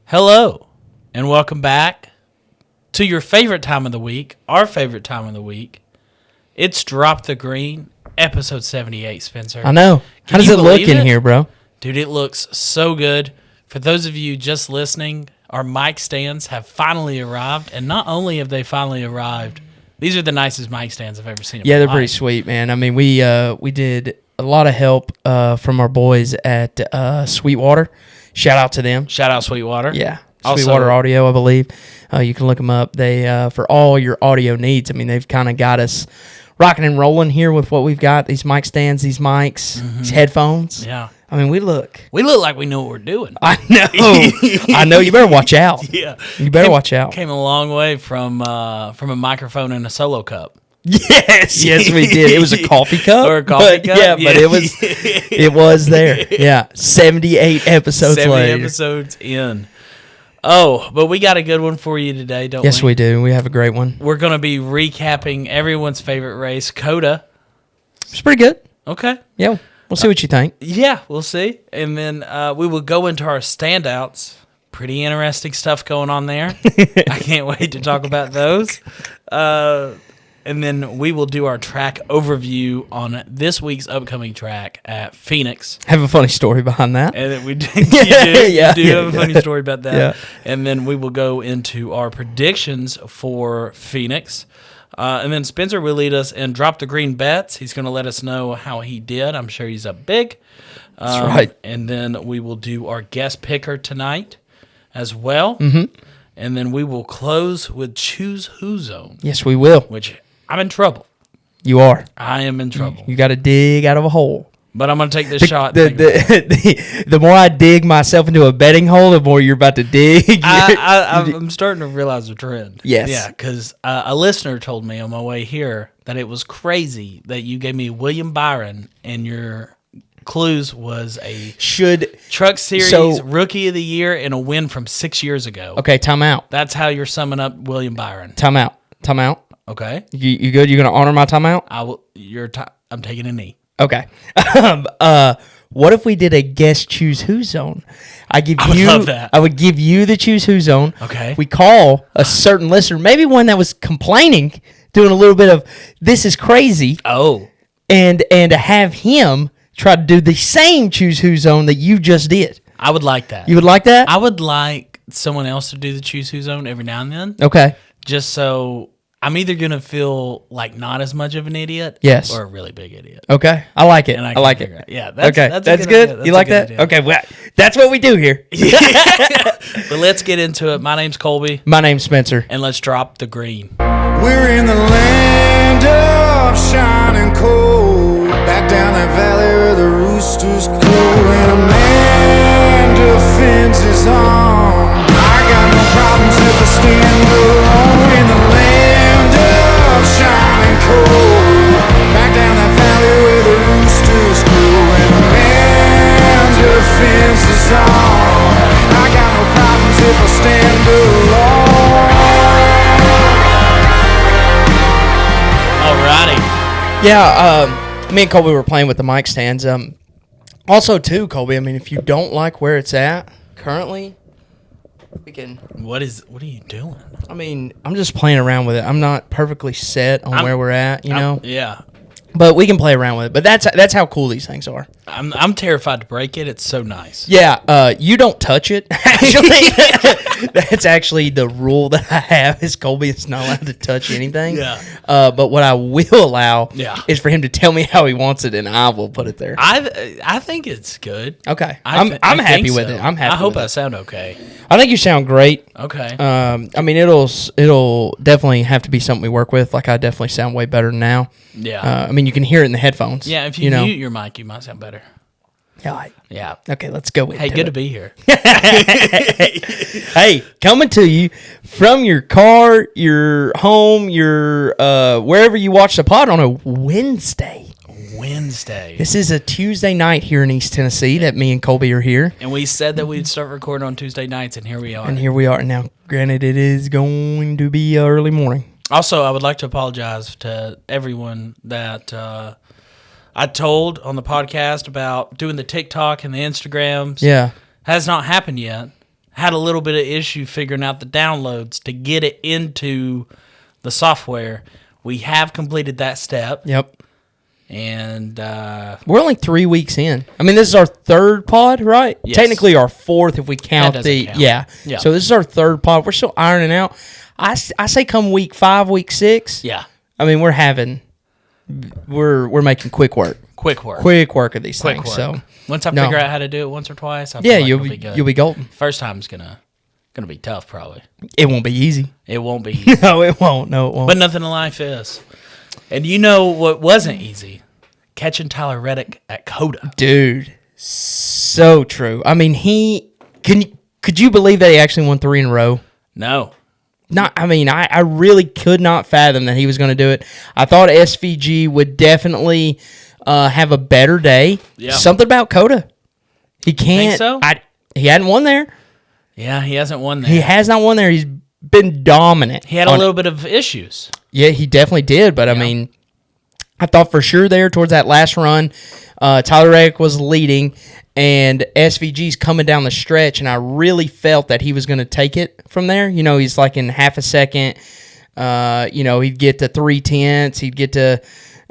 Hello, and welcome back to your favorite time of the week, our favorite time of the week. It's Drop the Green, episode 78, Spencer. I know. How does it look in here, bro? Dude, it looks so good. For those of you just listening, our mic stands have finally arrived, and not only have they finally arrived, these are the nicest mic stands I've ever seen in my Yeah, they're life. pretty sweet, man. I mean, we did a lot of help from our boys at Sweetwater. Shout out to them. Shout out Sweetwater. Yeah, Also, Sweetwater Audio, I believe. You can look them up. They for all your audio needs. I mean, they've kind of got us rocking and rolling here with what we've got. These mic stands, these mics, these headphones. Yeah. I mean, we look like we know what we're doing. I know. I know. You better watch out. Yeah. You better watch out. Came a long way from a microphone and a solo cup. Yes, we did. It was a coffee cup. Or a coffee cup. Yeah, but it was there. Yeah. 78 episodes 70 later. episodes in. Oh, but we got a good one for you today, don't we? Yes, we do. We have a great one. We're going to be recapping everyone's favorite race, COTA. It's pretty good. Okay. Yeah. We'll see what you think. Yeah, we'll see. And then we will go into our standouts. Pretty interesting stuff going on there. I can't wait to talk about those. And then we will do our track overview on this week's upcoming track at Phoenix. Have a funny story behind that. And then you do have a funny story about that. Yeah. And then we will go into our predictions for Phoenix. And then Spencer will lead us and drop the green bets. He's going to let us know how he did. I'm sure he's up big. That's right. And then we will do our guest picker tonight as well. Mm-hmm. And then we will close with Choose Who Zone. Yes, we will. Which I'm in trouble. You are. I am in trouble. You got to dig out of a hole. But I'm going to take this shot. The more I dig myself into a betting hole, the more you're about to dig. I'm starting to realize a trend. Yes. Yeah, because a listener told me on my way here that it was crazy that you gave me William Byron and your clues was a Truck Series Rookie of the Year and a win from 6 years ago. Okay, time out. That's how you're summing up William Byron. Time out. Okay. You good? You're going to honor my timeout? I will. I'm taking a knee. Okay. What if we did a guess choose who zone? I would love that. I would give you the choose who zone. Okay. We call a certain listener, maybe one that was complaining, doing a little bit of this is crazy. Oh. And have him try to do the same choose who zone that you just did. I would like that. You would like that? I would like someone else to do the Choose Who Zone every now and then. Okay. Just so I'm either going to feel like not as much of an idiot yes, or a really big idiot. Okay. I like it. And I like it. Yeah. That's good. You like that? Idea. Okay. Well, that's what we do here. But let's get into it. My name's Colby. My name's Spencer. And let's drop the green. We're in the land of shining coal, back down that valley where the roosters crow, and a man defends his own. I got no problems if I stand alone. In the land of shining coal, back down that valley where the roosters crow, and a man defends his own. I got no problems if I stand alone. Alrighty. Yeah, me and Colby were playing with the mic stands. Also, too, Colby, I mean, if you don't like where it's at currently, we can... What are you doing? I mean, I'm just playing around with it. I'm not perfectly set on where we're at, you know? Yeah. But we can play around with it. But that's how cool these things are. I'm terrified to break it. It's so nice. Yeah, you don't touch it, actually. That's actually the rule that I have is Colby is not allowed to touch anything. Yeah. But what I will allow is for him to tell me how he wants it, and I will put it there. I think it's good. Okay. I'm happy with it. I'm happy. I hope I sound okay. I think you sound great. Okay. I mean, it'll definitely have to be something we work with. Like, I definitely sound way better now. Yeah. I mean, you can hear it in the headphones. Yeah, if you mute your mic, you might sound better. Yeah. Okay, let's go. Hey, good to be here. Hey, coming to you from your car, your home, your wherever you watch the pod on a Wednesday. This is a Tuesday night here in East Tennessee that me and Colby are here. And we said that we'd start recording on Tuesday nights, and here we are. Now, granted, it is going to be early morning. Also, I would like to apologize to everyone that I told on the podcast about doing the TikTok and the Instagrams. Yeah. Has not happened yet. had a little bit of issue figuring out the downloads to get it into the software. We have completed that step. Yep. And we're only 3 weeks in. I mean, this is our third pod, right? Yes. Technically our fourth if we count count. Yeah. So this is our third pod. We're still ironing out. I say come week 5, week 6. Yeah. I mean, we're making quick work. Quick work of these things. Work. So once I figure out how to do it once or twice, I feel like you'll it'll be good. You'll be golden. First time's gonna be tough, probably. It won't be easy. It won't be easy. No, it won't. But nothing in life is. And you know what wasn't easy? Catching Tyler Reddick at COTA. Dude, so true. I mean, could you believe that he actually won 3 in a row? No. I really could not fathom that he was going to do it. I thought SVG would definitely have a better day. Yep. Something about COTA. He can't. Think so? He hadn't won there. Yeah, he hasn't won there. He has not won there. He's been dominant. He had a little bit of issues. Yeah, he definitely did. But, I mean, I thought for sure there towards that last run, Tyler Reddick was leading, and SVG's coming down the stretch, and I really felt that he was going to take it from there. You know, he's like in half a second. He'd get to 3/10. He'd get to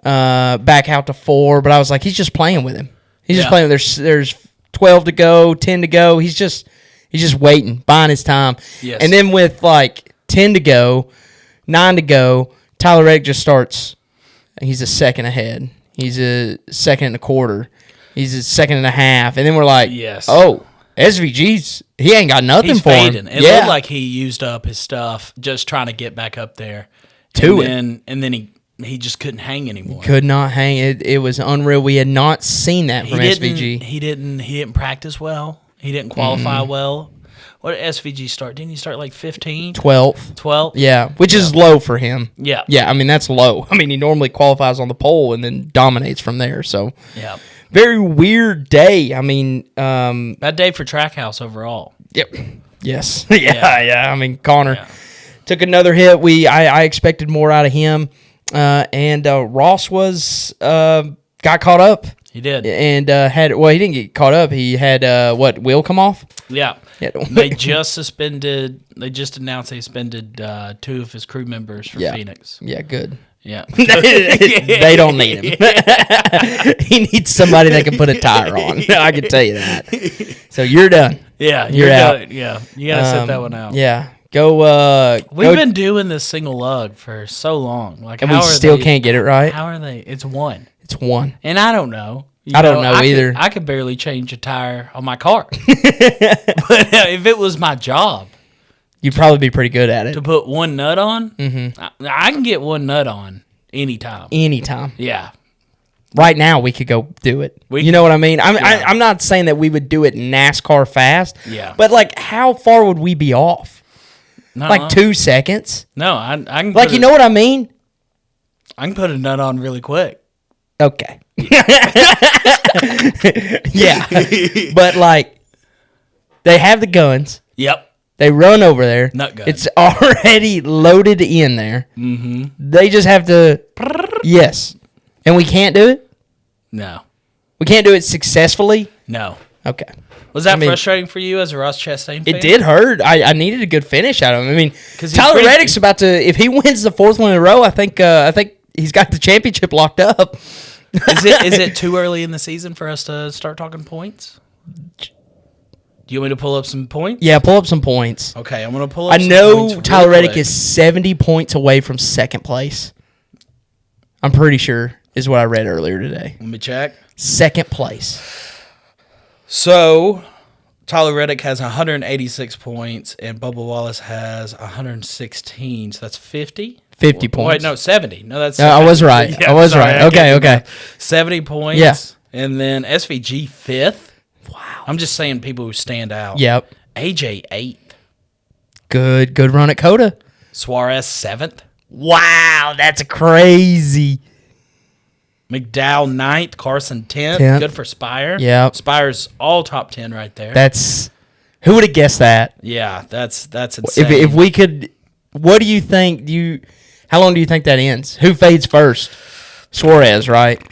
back out to 4. But I was like, he's just playing with him. He's just playing. There's 12 to go, 10 to go. He's just waiting, buying his time. Yes. And then with like 10 to go, 9 to go, Tyler Reddick just starts. He's a second ahead. He's a second and a quarter. He's a second and a half. And then we're like, oh, SVG's, he ain't got nothing He's for fading. him. It looked like he used up his stuff just trying to get back up there. And then he just couldn't hang anymore. Could not hang. It was unreal. We had not seen that from SVG. He didn't practice well. He didn't qualify well. What did SVG start? Didn't he start like 15? 12th. 12th? Yeah, which is low for him. Yeah. Yeah, I mean, that's low. I mean, he normally qualifies on the pole and then dominates from there. So, yeah. Very weird day. I mean, bad day for Trackhouse overall. Yep. Yes. yeah. I mean, Connor took another hit. I expected more out of him. And Ross got caught up. He did. And he didn't get caught up. He had wheel come off? Yeah. They just announced they suspended 2 of his crew members for Phoenix. Yeah, good. Yeah. They don't need him. He needs somebody that can put a tire on. I can tell you that. So you're done. Yeah, you're out. Yeah, you got to set that one out. Yeah. Go. We've been doing this single lug for so long. Like, and we still can't get it right. How are they? It's 1. It's 1. And I don't know. I don't know either. I could barely change a tire on my car. But if it was my job, you'd probably be pretty good at it. To put 1 nut on, I can get 1 nut on anytime. Anytime. Yeah. Right now, we could go do it. You know what I mean? I'm not saying that we would do it NASCAR fast. Yeah. But, like, how far would we be off? No, like 2 seconds? No, I can. Like, you know what I mean? I can put a nut on really quick. Okay. Yeah. But, like, they have the guns. Yep. They run over there. Nut gun. It's already loaded in there. Mm-hmm. They just have to. Yes. And we can't do it? No. We can't do it successfully? No. Okay. Was that frustrating for you as a Ross Chastain fan? It did hurt. I needed a good finish out of him. I mean, Tyler Reddick's about to. If he wins the 4th one in a row, I think he's got the championship locked up. Is it too early in the season for us to start talking points? Do you want me to pull up some points? Yeah, pull up some points. Okay, I'm going to pull up some points. I know Tyler really Reddick is 70 points away from 2nd place. I'm pretty sure is what I read earlier today. Let me check. 2nd place. So, Tyler Reddick has 186 points, and Bubba Wallace has 116. So that's 50? 50 points. Wait, no, 70. No, that's. I was right. Yeah, I was right. Okay. 70 points. Yeah. And then SVG 5th. Wow. I'm just saying people who stand out. Yep. AJ 8th. Good run at COTA. Suarez 7th. Wow, that's crazy. McDowell 9th, Carson 10th. Good for Spire. Yeah. Spire's all top 10 right there. Who would have guessed that? Yeah, that's insane. If we could, what do you think? How long do you think that ends? Who fades first? Suarez, right?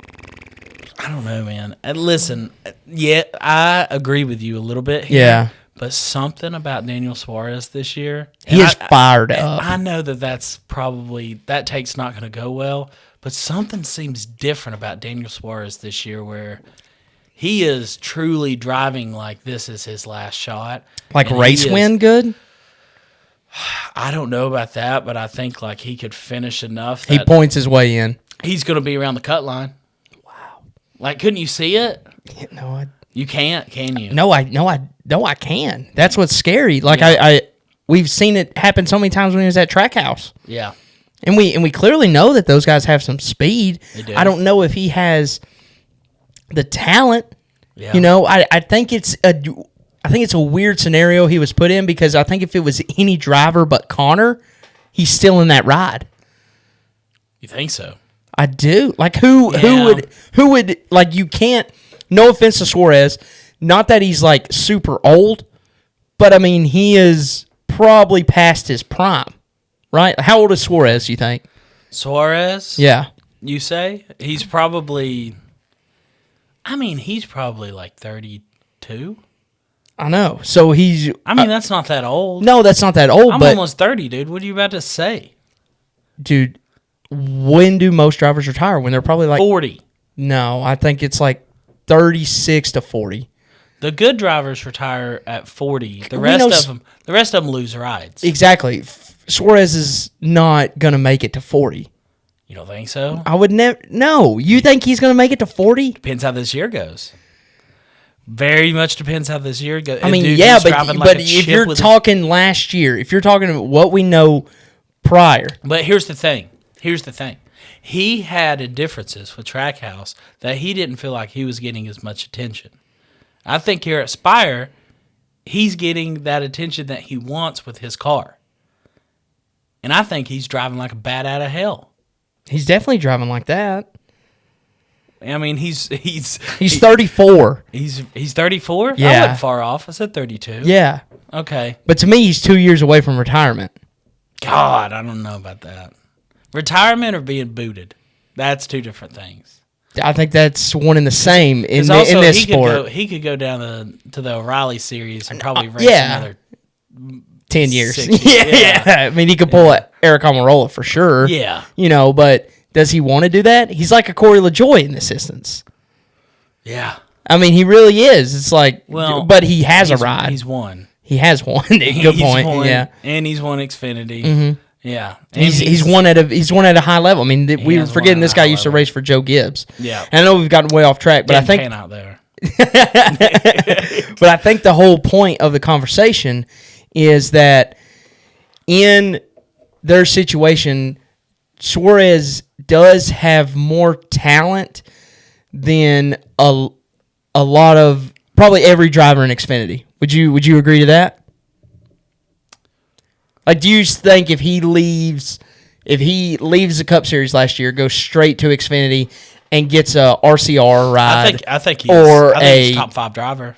I don't know, man. And listen, yeah, I agree with you a little bit here. Yeah. But something about Daniel Suarez this year. He is fired up. I know that take's not going to go well, but something seems different about Daniel Suarez this year where he is truly driving like this is his last shot. Like race win good? I don't know about that, but I think like he could finish enough. He points his way in. He's going to be around the cut line. Wow. Like, couldn't you see it? No, you can't, can you? No, I can. That's what's scary. Like we've seen it happen so many times when he was at Trackhouse. Yeah. And we clearly know that those guys have some speed. They do. I don't know if he has the talent. Yeah. You know, I think it's a weird scenario he was put in because I think if it was any driver but Connor, he's still in that ride. You think so? I do. Like who would like you can't. No offense to Suarez, not that he's like super old, but I mean he is probably past his prime, right? How old is Suarez? You think? Suarez? Yeah. You say he's probably. I mean, he's probably like 32. I know. So he's. I mean, that's not that old. No, that's not that old. I'm but, almost 30, dude. What are you about to say? Dude, when do most drivers retire? When they're probably like 40. No, I think it's like 36 to 40. The good drivers retire at 40. The rest of them lose rides. Exactly. Suarez is not going to make it to 40. You don't think so? I would never. No, you think he's going to make it to 40? Depends how this year goes. Very much depends how this year goes. I mean, yeah, but if you're talking last year, if you're talking what we know prior. But here's the thing. He had differences with Trackhouse that he didn't feel like he was getting as much attention. I think here at Spire, he's getting that attention that he wants with his car. And I think he's driving like a bat out of hell. He's definitely driving like that. I mean, he's 34. He's 34? Yeah. I wasn't far off. I said 32. Yeah. Okay. But to me, he's 2 years away from retirement. God, I don't know about that. Retirement or being booted. That's two different things. I think that's one and the same in also, this sport. He could go down to the O'Reilly series and probably race another 10 years. 6 years. Yeah. I mean, he could pull Eric Almirola for sure. Yeah. You know, but does he want to do that? He's like a Corey LaJoie in this instance. Yeah. I mean, he really is. It's like, but he has a ride. He's won. He has one. Good point. Yeah. And he's won Xfinity. Mm-hmm. Yeah. And he's won at a high level. I mean, we were forgetting this guy used to race for Joe Gibbs. Yeah. And I know we've gotten way off track, but I think pan out there. But I think the whole point of the conversation is that in their situation, Suarez does have more talent than a lot of probably every driver in Xfinity. Would you agree to that? Like, do you think if he leaves the Cup Series last year, goes straight to Xfinity and gets a RCR ride, I think he's top 5 driver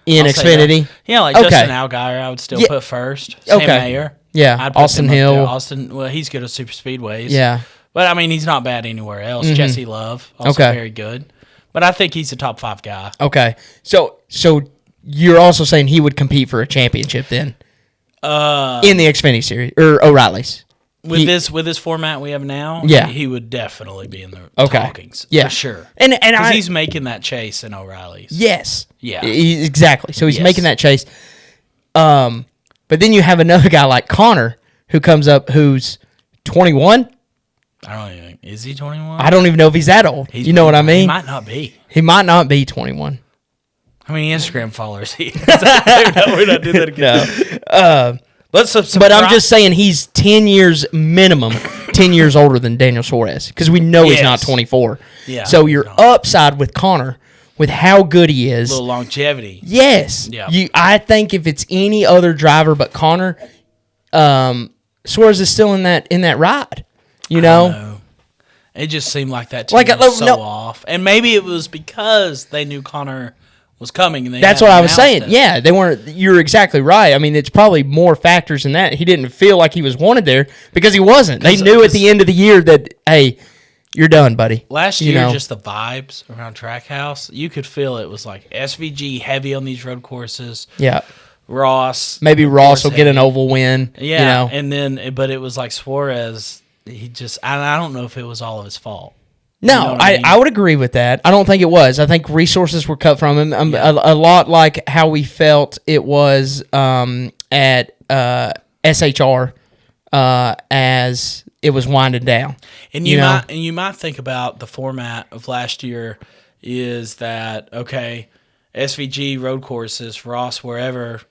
in Xfinity? Yeah, like Justin Allgaier, I would still put first. Sam Mayer. Yeah, I'd put Austin him up Hill. there. Austin, well, he's good at super speedways. Yeah. But, I mean, he's not bad anywhere else. Mm-hmm. Jesse Love, also very good. But I think he's a top 5 guy. Okay. So you're also saying he would compete for a championship then? In the Xfinity Series or O'Reilly's? With this format we have now, yeah, he would definitely be in the talkings. Yeah. For sure. And he's making that chase in O'Reilly's. Yes. Yeah. Exactly. So he's making that chase. But then you have another guy like Connor who comes up who's 21. I don't even think. Is he 21? I don't even know if he's that old. You know what I mean? He might not be. He might not be 21. How many Instagram followers he has? We're not doing that again. No. But I'm just saying he's 10 years minimum, 10 years older than Daniel Suarez because we know he's not 24. Yeah. So your upside with Connor, with how good he is. A little longevity. Yes. Yeah. I think if it's any other driver but Connor, Suarez is still in that ride. You know? It just seemed like that team was so off. And maybe it was because they knew Connor was coming. And that's what I was saying. Yeah, they weren't. You're exactly right. I mean, it's probably more factors than that. He didn't feel like he was wanted there because he wasn't. They knew at the end of the year that, hey, you're done, buddy. Last year, just the vibes around Trackhouse, you could feel it was like SVG heavy on these road courses. Yeah. Ross. Maybe Ross will get an oval win. Yeah, you know? and then but it was like Suarez. He just I don't know if it was all of his fault. No, You know what I mean? I would agree with that. I don't think it was. I think resources were cut from him. A lot like how we felt it was at SHR as it was winding down. And you might think about the format of last year is that, okay, SVG road courses, Ross wherever,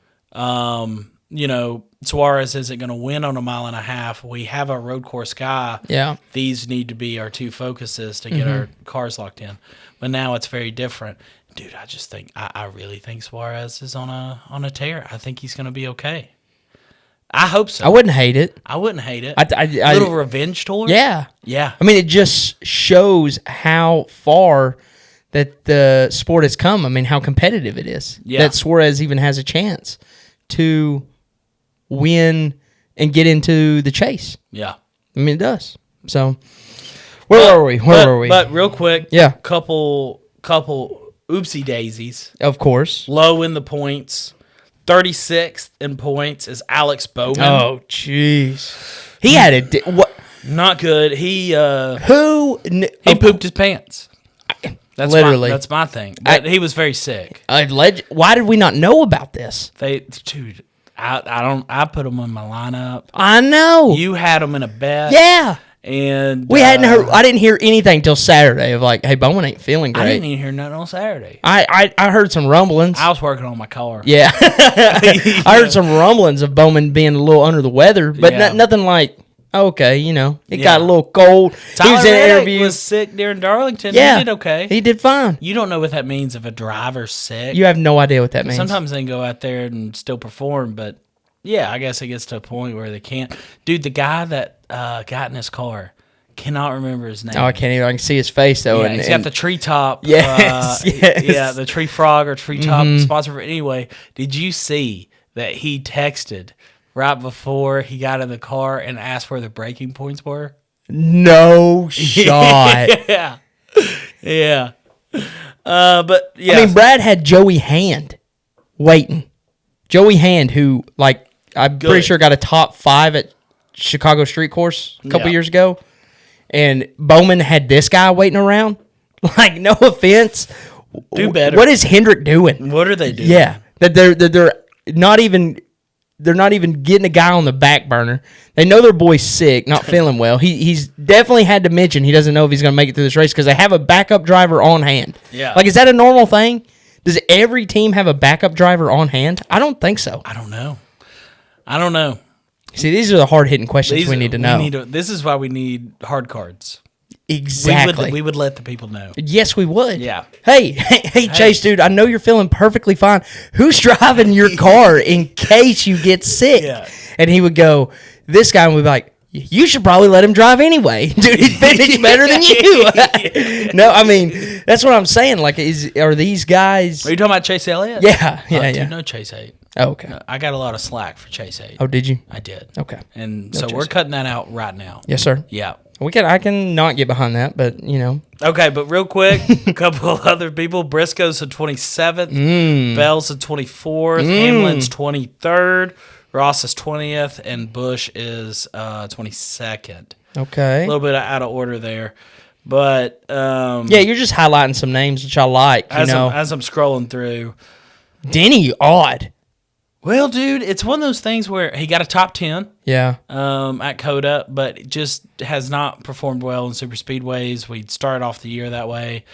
Suarez isn't going to win on a mile and a half. We have our road course guy. Yeah. These need to be our two focuses to get our cars locked in. But now it's very different. Dude, I just think I really think Suarez is on a tear. I think he's going to be okay. I hope so. I wouldn't hate it. I wouldn't hate it. A little revenge tour. Yeah. Yeah. I mean, it just shows how far that the sport has come. I mean, how competitive it is. Yeah. That Suarez even has a chance to win and get into the chase. Yeah. I mean, it does. So, where were we? Where were we? But real quick, Yeah. couple oopsie daisies. Of course. Low in the points. 36th in points is Alex Bowman. Oh, jeez. He had a what? Not good. He Pooped his pants. That's literally. that's my thing. But he was very sick. Why did we not know about this? Dude, I put him in my lineup. I know. You had him in a bet. Yeah. And We hadn't heard. I didn't hear anything till Saturday of like, hey, Bowman ain't feeling great. I didn't even hear nothing on Saturday. I heard some rumblings. I was working on my car. Yeah. I heard some rumblings of Bowman being a little under the weather, but Yeah. nothing like, okay, it Yeah. got a little cold. Tyler he was in an Reddick interview. was sick during Darlington. Yeah. He did okay. He did fine. You don't know what that means if a driver's sick. You have no idea what that means. Sometimes they can go out there and still perform, but yeah, I guess it gets to a point where they can't. Dude, the guy that got in his car, cannot remember his name. Oh, I can't even. I can see his face though. Yeah, he's got the treetop. Yes, yes. Yeah, the tree frog or treetop sponsor. Anyway, did you see that he texted right before he got in the car and asked where the braking points were? No shot. Yeah, yeah. But yeah, I mean, Brad had Joey Hand waiting. Joey Hand, who I'm pretty sure got a top 5 at Chicago Street Course a couple years ago. And Bowman had this guy waiting around. Like, no offense. Do better. What is Hendrick doing? What are they doing? Yeah. That they're not even getting a guy on the back burner. They know their boy's sick, not feeling well. He's definitely had to mention he doesn't know if he's going to make it through this race because they have a backup driver on hand. Yeah. Like, is that a normal thing? Does every team have a backup driver on hand? I don't think so. I don't know. See, these are the hard-hitting questions we need to know. This is why we need hard cards. Exactly. We would let the people know. Yes, we would. Yeah. Hey, Chase, dude, I know you're feeling perfectly fine. Who's driving your car in case you get sick? Yeah. And he would go, this guy would be like, you should probably let him drive anyway. Dude, he'd finish better than you. No, I mean, that's what I'm saying. Like, are these guys... Are you talking about Chase Elliott? Yeah. Dude, no Chase 8. Oh, okay. I got a lot of slack for Chase 8. Oh, did you? I did. Okay. And No so Chase we're 8. cutting that out right now. Yes, sir. Yeah. I can not get behind that, but, Okay, but real quick, a couple of other people. Briscoe's the 27th. Bell's the 24th. Hamlin's 23rd. Ross is 20th. And Bush is 22nd. Okay. A little bit out of order there. But yeah, you're just highlighting some names which I like, as I'm scrolling through. Denny, odd. Well, dude, it's one of those things where he got a top 10 Yeah. at COTA, but just has not performed well in super speedways. We started off the year that way.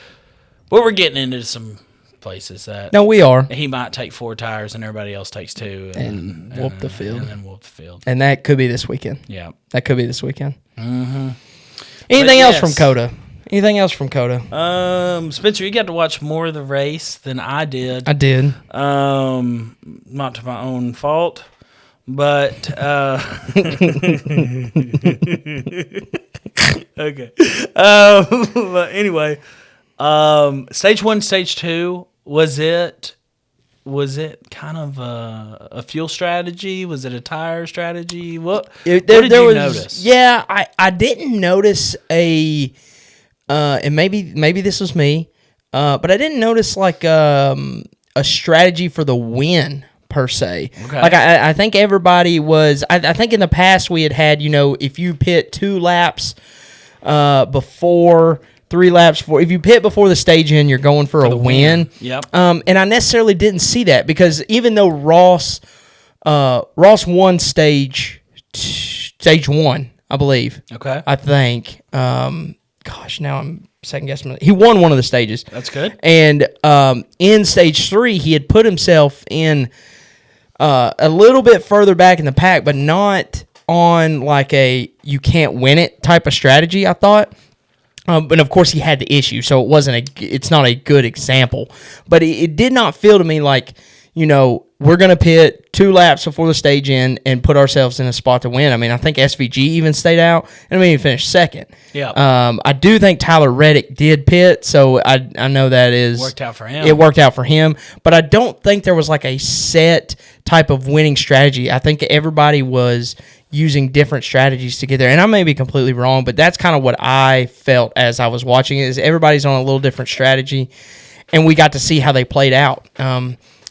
But we're getting into some places that No, we are. he might take 4 tires and everybody else takes 2. And whoop the field. And then whoop the field. And that could be this weekend. Yeah. That could be this weekend. Mm-hmm. Anything else from COTA? Anything else from COTA? Spencer, you got to watch more of the race than I did. I did. Not to my own fault, but okay. But anyway, stage 1, stage 2, was it kind of a fuel strategy? Was it a tire strategy? What did you notice? Yeah, I didn't notice and maybe this was me, but I didn't notice like a strategy for the win per se. Okay. Like I think everybody was. I think in the past we had if you pit 2 laps before 3 laps before, if you pit before the stage end, you're going for a win. Yep. And I necessarily didn't see that because even though Ross won stage 1, I believe. Okay. I think. Gosh, now I'm second guessing. He won one of the stages. That's good. And in stage 3, he had put himself in a little bit further back in the pack, but not on like a you can't win it type of strategy, I thought. But of course, he had the issue, so it's not a good example. But it did not feel to me like, we're going to pit 2 laps before the stage end and put ourselves in a spot to win. I mean, I think SVG even stayed out, and he finished second. Yeah. I do think Tyler Reddick did pit, so I know that worked out for him. It worked out for him, but I don't think there was like a set type of winning strategy. I think everybody was using different strategies to get there, and I may be completely wrong, but that's kind of what I felt as I was watching it, is everybody's on a little different strategy, and we got to see how they played out.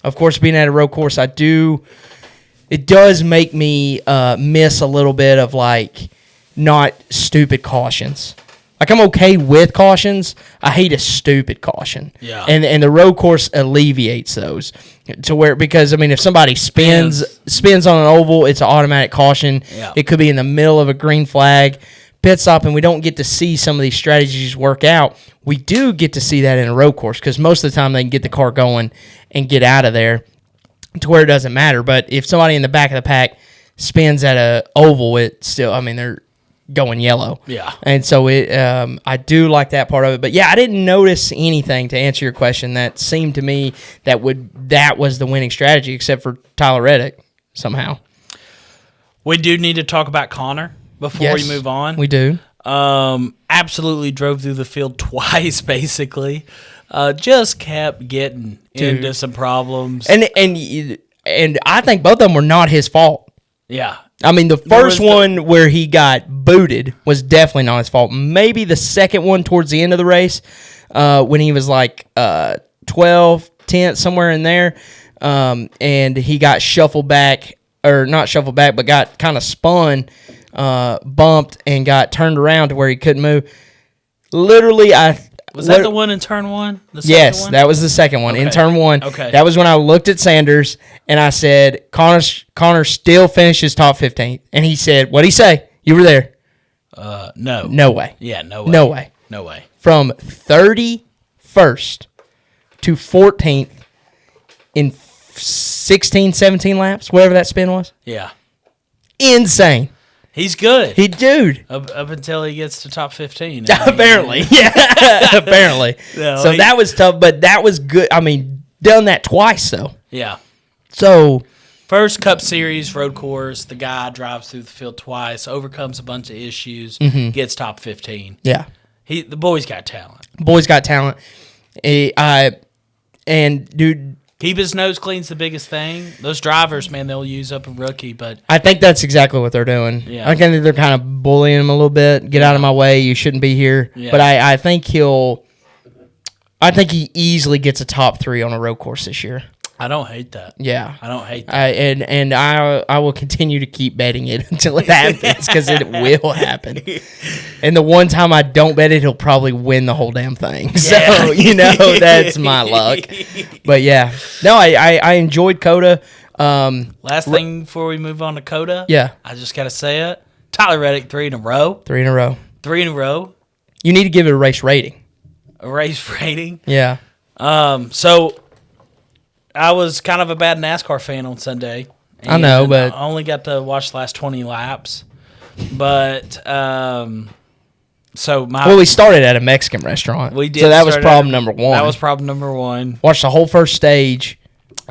Of course, being at a road course, it does make me miss a little bit of like not stupid cautions. Like I'm okay with cautions. I hate a stupid caution. Yeah. And the road course alleviates those to where, because I mean, if somebody spins on an oval, it's an automatic caution. Yeah. It could be in the middle of a green flag, pit stop, and we don't get to see some of these strategies work out. We do get to see that in a road course because most of the time they can get the car going and get out of there to where it doesn't matter. But if somebody in the back of the pack spins at a oval, it still, I mean, they're going yellow. Yeah. And so I do like that part of it. But yeah, I didn't notice anything, to answer your question, that seemed to me that was the winning strategy, except for Tyler Reddick somehow. We do need to talk about Connor before we move on. We do. Absolutely drove through the field twice, basically. Just kept getting into some problems. And I think both of them were not his fault. Yeah. I mean, the first one where he got booted was definitely not his fault. Maybe the second one towards the end of the race, when he was like 12, 10, somewhere in there, and he got shuffled back, or not shuffled back, but got kind of spun, bumped, and got turned around to where he couldn't move. Literally, Was that the one in turn 1? Yes, one? that was the second one, in turn 1. Okay. That was when I looked at Sanders, and I said, Connor still finishes top 15. And he said, what'd he say? You were there. No. No way. Yeah, no way. No way. No way. From 31st to 14th in 16, 17 laps, whatever that spin was. Yeah. Insane. He's good. Dude. Up until he gets to top 15. Apparently. Yeah. Apparently. No, so that was tough, but that was good. I mean, done that twice, though. Yeah. So, first Cup Series road course, the guy drives through the field twice, overcomes a bunch of issues, gets top 15. yeah. The boy's got talent. Boy's got talent. And, dude, Keep his nose clean's the biggest thing. Those drivers, man, they'll use up a rookie, but I think that's exactly what they're doing. Yeah. I think they're kind of bullying him a little bit. Get out of my way. You shouldn't be here. Yeah. But I think he easily gets a top 3 on a road course this year. I don't hate that. Yeah. I don't hate that. And I will continue to keep betting it until it happens, because it will happen. And the one time I don't bet it, he'll probably win the whole damn thing. Yeah. So, that's my luck. But yeah. No, I enjoyed COTA. Last thing before we move on to COTA. Yeah. I just got to say it. Tyler Reddick, 3 in a row. 3 in a row. 3 in a row. You need to give it a race rating. A race rating. Yeah. So I was kind of a bad NASCAR fan on Sunday. I know, but I only got to watch the last 20 laps. But so we started at a Mexican restaurant. We did. So that was problem number 1. That was problem number 1. Watched the whole first stage.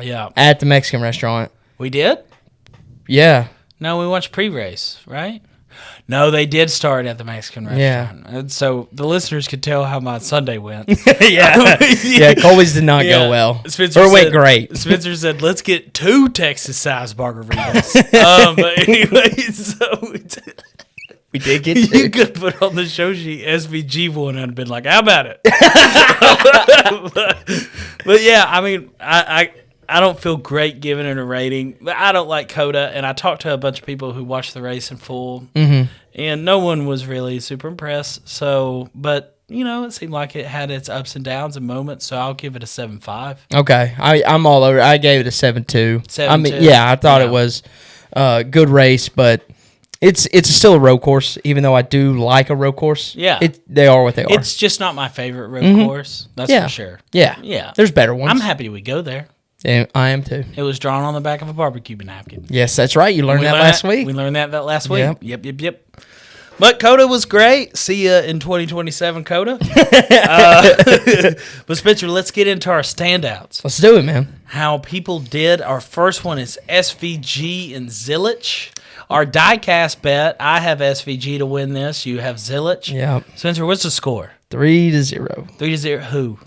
Yeah. At the Mexican restaurant. We did? Yeah. No, we watched pre-race, right? No, they did start at the Mexican restaurant. And so the listeners could tell how my Sunday went. Yeah. Yeah, Colby's did not go well. Or went great. Spencer said, let's get 2 Texas-sized margaritas. But anyway, so we did get 2. You could put on the show sheet SVG one and been like, how about it? but yeah, I mean, I don't feel great giving it a rating, but I don't like COTA, and I talked to a bunch of people who watched the race in full, and no one was really super impressed. So, but it seemed like it had its ups and downs and moments, so I'll give it a 7.5. Okay, I'm all over. I gave it a 7.2. 7.2. Yeah, I thought it was a good race, but it's still a road course, even though I do like a road course. Yeah. They are what they are. It's just not my favorite road course. That's for sure. Yeah. Yeah. There's better ones. I'm happy we go there. Yeah, I am too. It was drawn on the back of a barbecue napkin. Yes, that's right. You learned that last week. We learned that last week. Yep. But COTA was great. See ya in 2027, COTA. But Spencer, let's get into our standouts. Let's do it, man. How people did. Our first one is SVG and Zilich. Our diecast bet, I have SVG to win this. You have Zilich. Yeah. Spencer, what's the score? 3-0. 3-0. Who?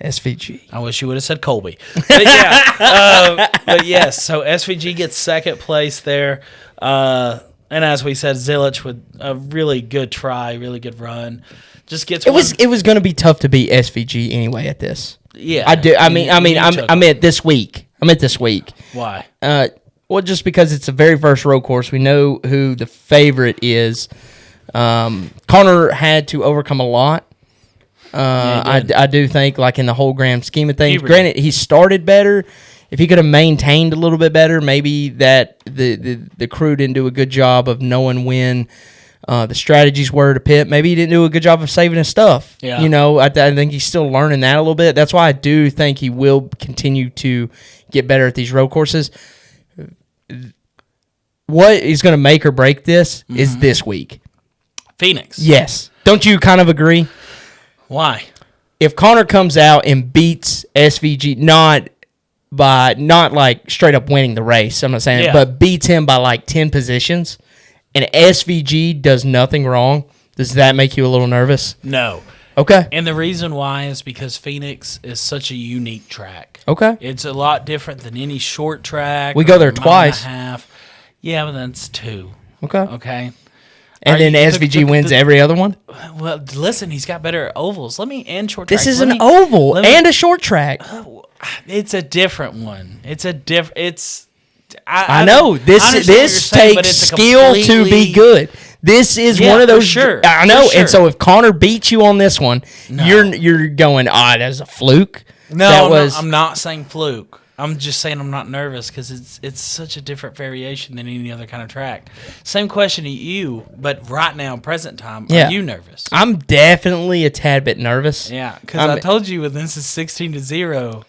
SVG. I wish you would have said Colby. But but yes, so SVG gets second place there. And as we said, Zilich with a really good try, really good run. Just gets It was going to be tough to beat SVG anyway at this. Yeah. I do. I'm at this week. Why? Well, just because it's a very first road course, we know who the favorite is. Connor had to overcome a lot. I do think, like in the whole grand scheme of things, granted he started better. If he could have maintained a little bit better, maybe that the crew didn't do a good job of knowing when the strategies were to pit. Maybe he didn't do a good job of saving his stuff. Yeah. I think he's still learning that a little bit. That's why I do think he will continue to get better at these road courses. What is going to make or break this is this week. Phoenix. Yes. Don't you kind of agree? Why? If Connor comes out and beats SVG, not like straight up winning the race, I'm not saying, but beats him by like 10 positions, and SVG does nothing wrong, does that make you a little nervous? No. Okay. And the reason why is because Phoenix is such a unique track. Okay. It's a lot different than any short track. We go there twice. Half. Yeah, but that's 2. Okay. All And then SVG wins every other one? Well, listen, he's got better ovals. And short This tracks. is an oval and a short track. It's a different one. I know. This takes skill to be good. This is one of those. For sure. I know. Sure. And so if Connor beats you on this one, you're going, that's a fluke. No, I'm not saying fluke. I'm just saying I'm not nervous because it's such a different variation than any other kind of track. Same question to you, but right now, present time, are you nervous? I'm definitely a tad bit nervous. Yeah, because I told you when this is 16-0,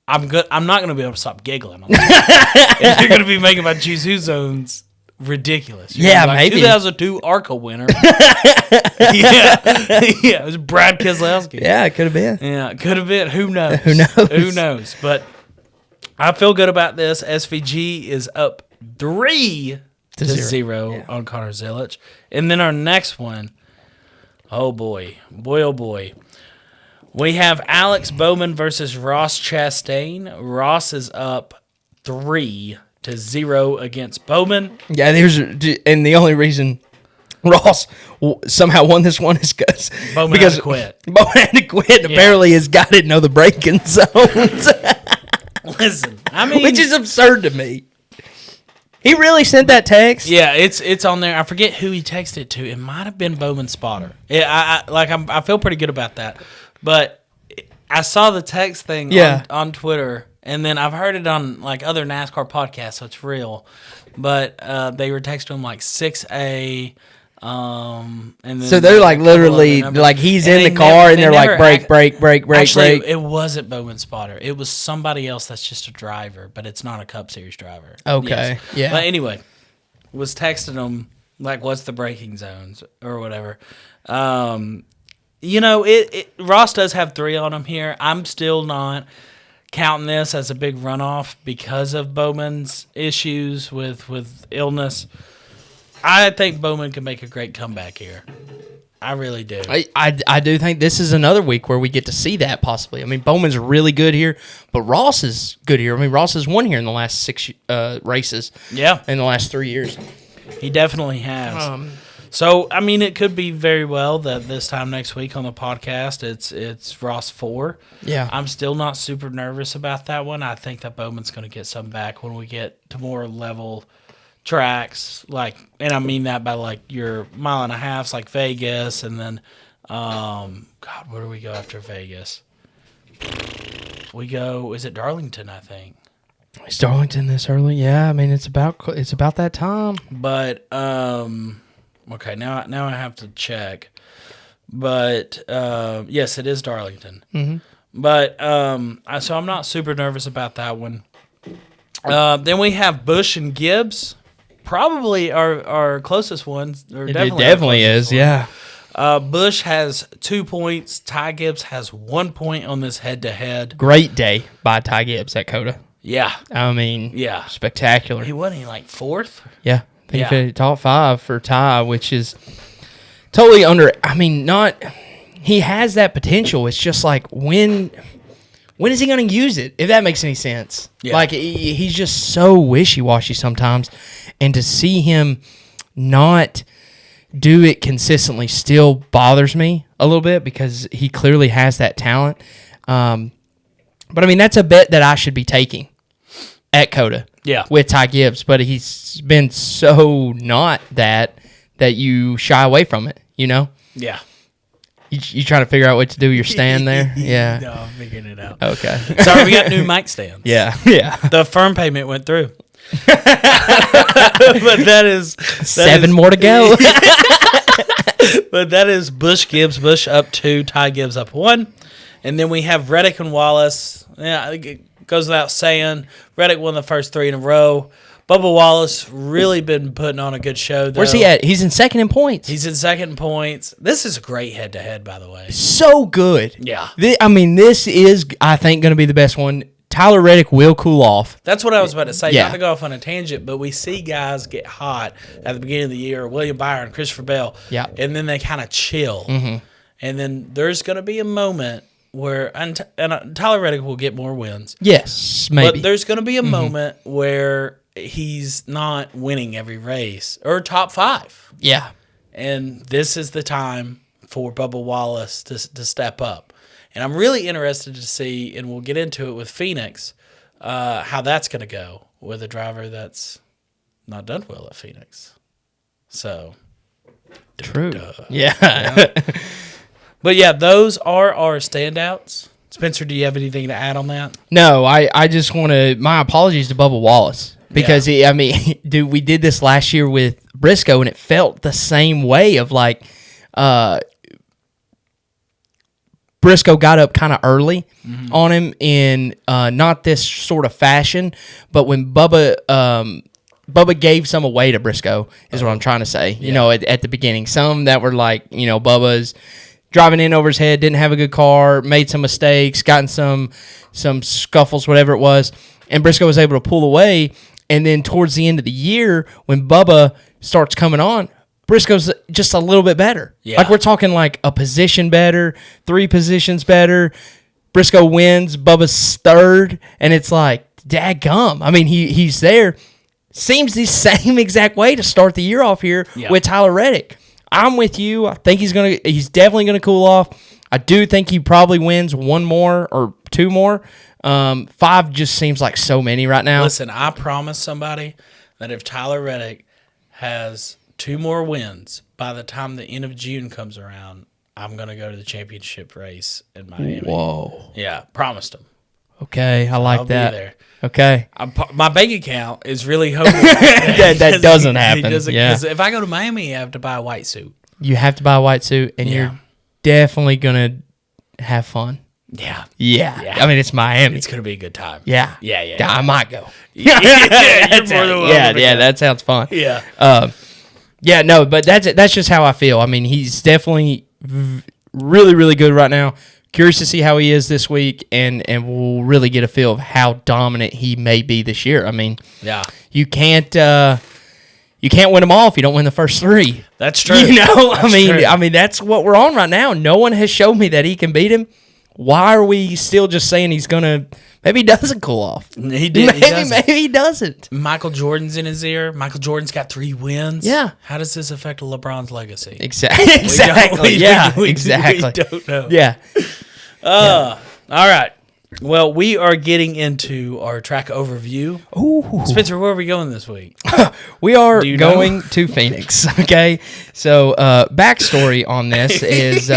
I'm good. I'm not going to be able to stop giggling on that. You're going to be making my choose who zones ridiculous. You're maybe 2002 ARCA winner. It was Brad Keselowski. Yeah, it could have been. Yeah, it could have been. Who knows? Who knows? But I feel good about this. SVG is up 3-0 on Connor Zilich. And then our next one, oh boy. We have Alex Bowman versus Ross Chastain. Ross is up 3-0 against Bowman. Yeah, and the only reason Ross somehow won this one is because Bowman had to quit. Bowman had to quit. Apparently, his guy didn't know the braking zones. Listen, I mean, which is absurd to me. He really sent that text. Yeah, it's on there. I forget who he texted to. It might have been Bowman Spotter. Yeah, I feel pretty good about that. But I saw the text thing on Twitter, and then I've heard it on like other NASCAR podcasts, so it's real. But they were texting him like 6A. And then so they're like literally like he's in the car and they're like break. Actually, it wasn't Bowman Spotter. It was somebody else that's just a driver, but it's not a Cup Series driver. Okay, yeah. But anyway, was texting them like, "What's the braking zones?" or whatever. Ross does have 3 on him here. I'm still not counting this as a big runoff because of Bowman's issues with illness. I think Bowman can make a great comeback here. I really do. I do think this is another week where we get to see that possibly. I mean, Bowman's really good here, but Ross is good here. I mean, Ross has won here in the last 6 races. Yeah. In the last 3 years. He definitely has. So, I mean, it could be very well that this time next week on the podcast, it's Ross 4. Yeah. I'm still not super nervous about that one. I think that Bowman's going to get some back when we get to more level tracks, and I mean that by your 1.5 miles, like Vegas, and then, God, where do we go after Vegas? We go, is it Darlington, I think. Is Darlington this early? Yeah, I mean, it's about that time. But, okay, now I have to check. But, yes, it is Darlington. Mm-hmm. But, so I'm not super nervous about that one. Then we have Bush and Gibbs. Probably our closest ones. Or It definitely is, yeah. Bush has 2 points. Ty Gibbs has 1 point on this head-to-head. Great day by Ty Gibbs at COTA. Yeah. I mean, yeah, spectacular. He wasn't fourth? Yeah. I think he finished top 5 for Ty, which is totally under. I mean, he has that potential. It's just when is he going to use it, if that makes any sense? Yeah. He's just so wishy-washy sometimes. And to see him not do it consistently still bothers me a little bit because he clearly has that talent. But, I mean, that's a bet that I should be taking at COTA with Ty Gibbs. But he's been so not that you shy away from it, you know? Yeah. You trying to figure out what to do with your stand there? Yeah. No, I'm figuring it out. Okay. Sorry, we got new mic stands. Yeah. The firm payment went through. But that is 7 more to go. But that is Bush Gibbs. Bush up 2, Ty Gibbs up 1. And then we have Reddick and Wallace. Yeah, it goes without saying. Reddick won the first 3 in a row. Bubba Wallace really been putting on a good show, though. Where's he at? He's in second in points. He's in second in points. This is a great head-to-head, by the way. So good. Yeah. This is, I think, going to be the best one. Tyler Reddick will cool off. That's what I was about to say. Yeah. Not to go off on a tangent, but we see guys get hot at the beginning of the year. William Byron, Christopher Bell. Yeah. And then they kind of chill. Mm-hmm. And then there's going to be a moment where and Tyler Reddick will get more wins. Yes, maybe. But there's going to be a moment where he's not winning every race or top 5. Yeah. And this is the time for Bubba Wallace to step up. And I'm really interested to see, and we'll get into it with Phoenix, how that's going to go with a driver that's not done well at Phoenix. So, true. Yeah. But yeah, those are our standouts. Spencer, do you have anything to add on that? No, I just want to, my apologies to Bubba Wallace. Because, dude, we did this last year with Briscoe, and it felt the same way of Briscoe got up kind of early on him in not this sort of fashion, but when Bubba gave some away to Briscoe is what I'm trying to say. You know, at the beginning, some that were Bubba's driving in over his head, didn't have a good car, made some mistakes, gotten some scuffles, whatever it was, and Briscoe was able to pull away. And then towards the end of the year, when Bubba starts coming on, Briscoe's just a little bit better. Yeah. We're talking a position better, 3 positions better. Briscoe wins, Bubba's third, and it's dadgum. I mean, he's there. Seems the same exact way to start the year off here with Tyler Reddick. I'm with you. I think he's definitely gonna cool off. I do think he probably wins 1 more or 2 more. 5 just seems like so many right now. Listen, I promise somebody that if Tyler Reddick has 2 more wins by the time the end of June comes around, I'm going to go to the championship race in Miami. Whoa. Yeah, promised him. Okay, I like I'll that. Be there. Okay. My bank account is really hoping that doesn't happen. Because if I go to Miami, I have to buy a white suit. You have to buy a white suit, and you're definitely going to have fun. Yeah. I mean, it's Miami. It's going to be a good time. Yeah. I might go. You're more than welcome. Yeah, that sounds fun. Yeah. No, but that's just how I feel. I mean, he's definitely really, really good right now. Curious to see how he is this week, and we'll really get a feel of how dominant he may be this year. I mean, you can't win them all if you don't win the first 3. That's true. I mean, that's what we're on right now. No one has shown me that he can beat him. Why are we still just saying he's going to... Maybe he doesn't cool off. He did. Maybe he doesn't. Michael Jordan's in his ear. Michael Jordan's got 3 wins. Yeah. How does this affect LeBron's legacy? Exactly. We don't know. Yeah. All right. Well, we are getting into our track overview. Ooh. Spencer, where are we going this week? We are going to Phoenix. Okay. So, backstory on this is...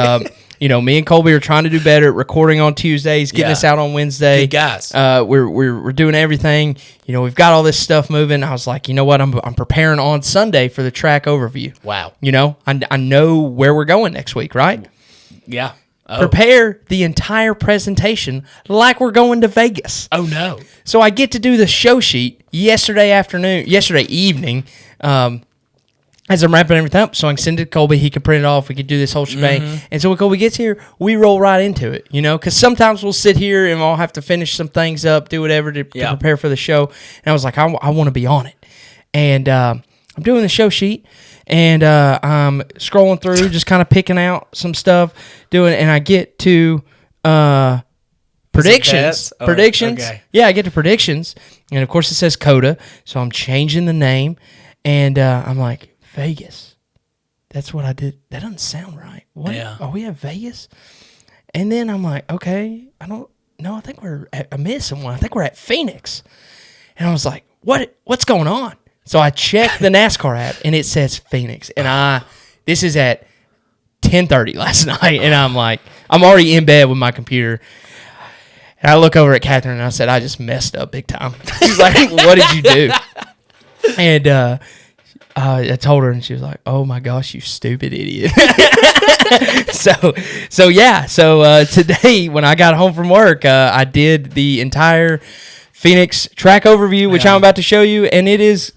me and Colby are trying to do better at recording on Tuesdays, getting us out on Wednesday. Good guys. We're doing everything. We've got all this stuff moving. I was like, you know what? I'm preparing on Sunday for the track overview. Wow. I know where we're going next week, right? Yeah. Oh. Prepare the entire presentation like we're going to Vegas. Oh, no. So I get to do the show sheet yesterday evening, as I'm wrapping everything up, so I can send it to Colby. He can print it off. We can do this whole shebang. Mm-hmm. And so when Colby gets here, we roll right into it, because sometimes we'll sit here and I'll have to finish some things up, do whatever to prepare for the show. And I was like, I want to be on it. And I'm doing the show sheet, and I'm scrolling through, just kind of picking out some stuff, and I get to predictions. Predictions. Okay. Yeah, I get to predictions. And, of course, it says COTA, so I'm changing the name. And I'm like, Vegas. That's what I did. That doesn't sound right. What? Yeah. Are we at Vegas? And then I'm like, okay, I think I'm missing one. I think we're at Phoenix. And I was like, what's going on? So I checked the NASCAR app, and it says Phoenix. And this is at 10:30 last night, and I'm like, I'm already in bed with my computer. And I look over at Catherine, and I said, I just messed up big time. She's like, what did you do? And I told her, and she was like, "Oh my gosh, you stupid idiot!" So today when I got home from work, I did the entire Phoenix track overview, which I'm about to show you, and it is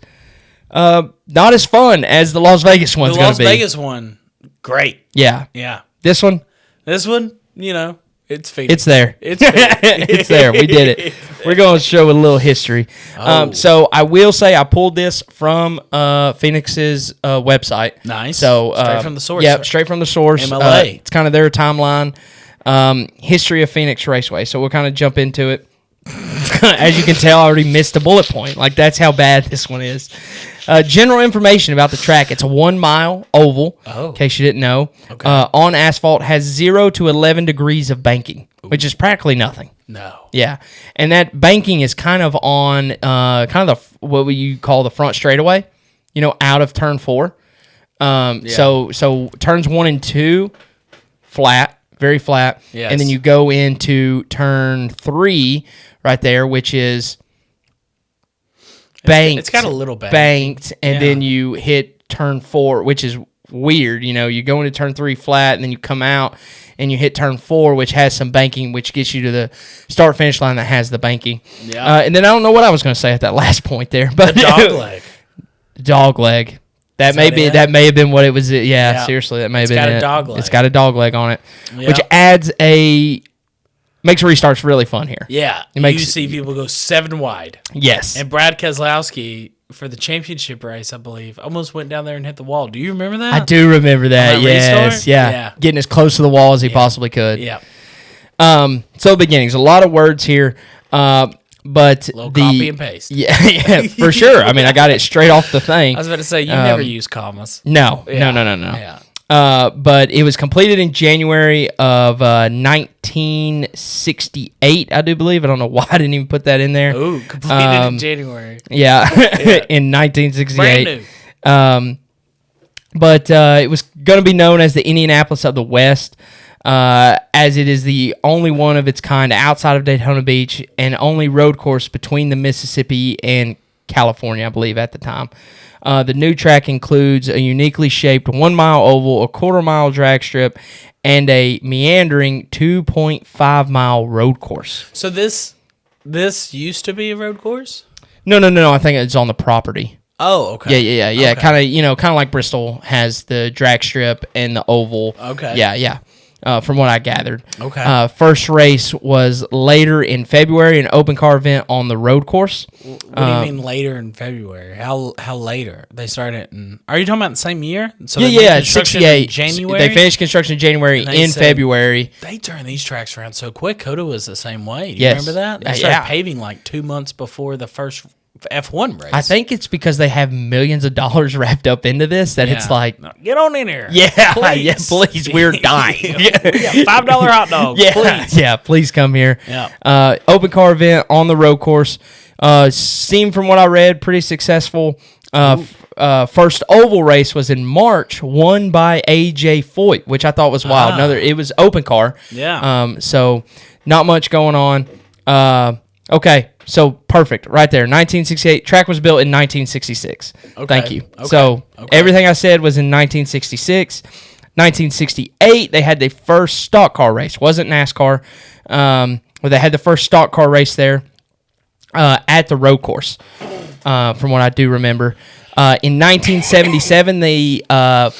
not as fun as the Las Vegas one's going to be. The Las Vegas one, great. Yeah. This one, it's Phoenix. It's there. It's there. We did it. We're going to show a little history. So I will say I pulled this from Phoenix's website. Nice. So straight from the source. Yeah, straight from the source. MLA. It's kind of their timeline. History of Phoenix Raceway. So we'll kind of jump into it. As you can tell, I already missed a bullet point. Like, that's how bad this one is. General information about the track. It's a 1-mile oval, in case you didn't know. Okay. On asphalt, has 0 to 11 degrees of banking, which is practically nothing. No. Yeah. And that banking is kind of on what you call the front straightaway, out of turn 4. So turns 1 and 2, flat. Very flat. Yes. And then you go into turn 3 right there, which is banked. It's got a little banked, and then you hit turn 4, which is weird. You go into turn 3 flat, and then you come out, and you hit turn 4, which has some banking, which gets you to the start-finish line that has the banking. Yeah. And then I don't know what I was going to say at that last point there. But the dog leg. Dog leg. That may have been what it was. Yeah, seriously, that may have been it. It's got a dog leg. It's got a dog leg on it, which makes restarts really fun here. Yeah, you see people go 7 wide. Yes. And Brad Keselowski, for the championship race, I believe, almost went down there and hit the wall. Do you remember that? I do remember that, yes. Restart? Yeah. Getting as close to the wall as he possibly could. Yeah. So beginnings, a lot of words here. But copy and paste. Yeah, for sure. I mean, I got it straight off the thing. I was about to say, you never use commas. No. Yeah. But it was completed in January of 1968, I do believe. I don't know why I didn't even put that in there. Ooh, completed in January. Yeah, in 1968. Brand new. But it was going to be known as the Indianapolis of the West, as it is the only one of its kind outside of Daytona Beach and only road course between the Mississippi and California, I believe, at the time. The new track includes a uniquely shaped 1-mile oval, a quarter-mile drag strip, and a meandering 2.5-mile road course. So this used to be a road course? No. I think it's on the property. Oh, okay. Yeah. Okay. Kind of like Bristol has the drag strip and the oval. Okay. Yeah. from what I gathered. Okay. First race was later in February, an open car event on the road course. What do you mean later in February? How later? They started in... Are you talking about the same year? So Yeah, construction 68. in January? They finished construction in January, in February. They turned these tracks around so quick. COTA was the same way. Do you remember that? They started paving like 2 months before the first F1 race. I think it's because they have millions of dollars wrapped up into this that it's like... No, get on in here. Yeah, please. We're dying. $5 hot dog, please. Yeah, please come here. Yeah. Open car event on the road course. Seemed from what I read pretty successful. First oval race was in March, won by AJ Foyt, which I thought was wild. It was open car. Yeah. So not much going on. Okay, so perfect right there. 1968. Track was built in 1966. Okay. Thank you. Okay. So everything I said was in 1966. 1968, they had their first stock car race. Wasn't NASCAR. But they had the first stock car race there at the road course, from what I do remember. In 1977, the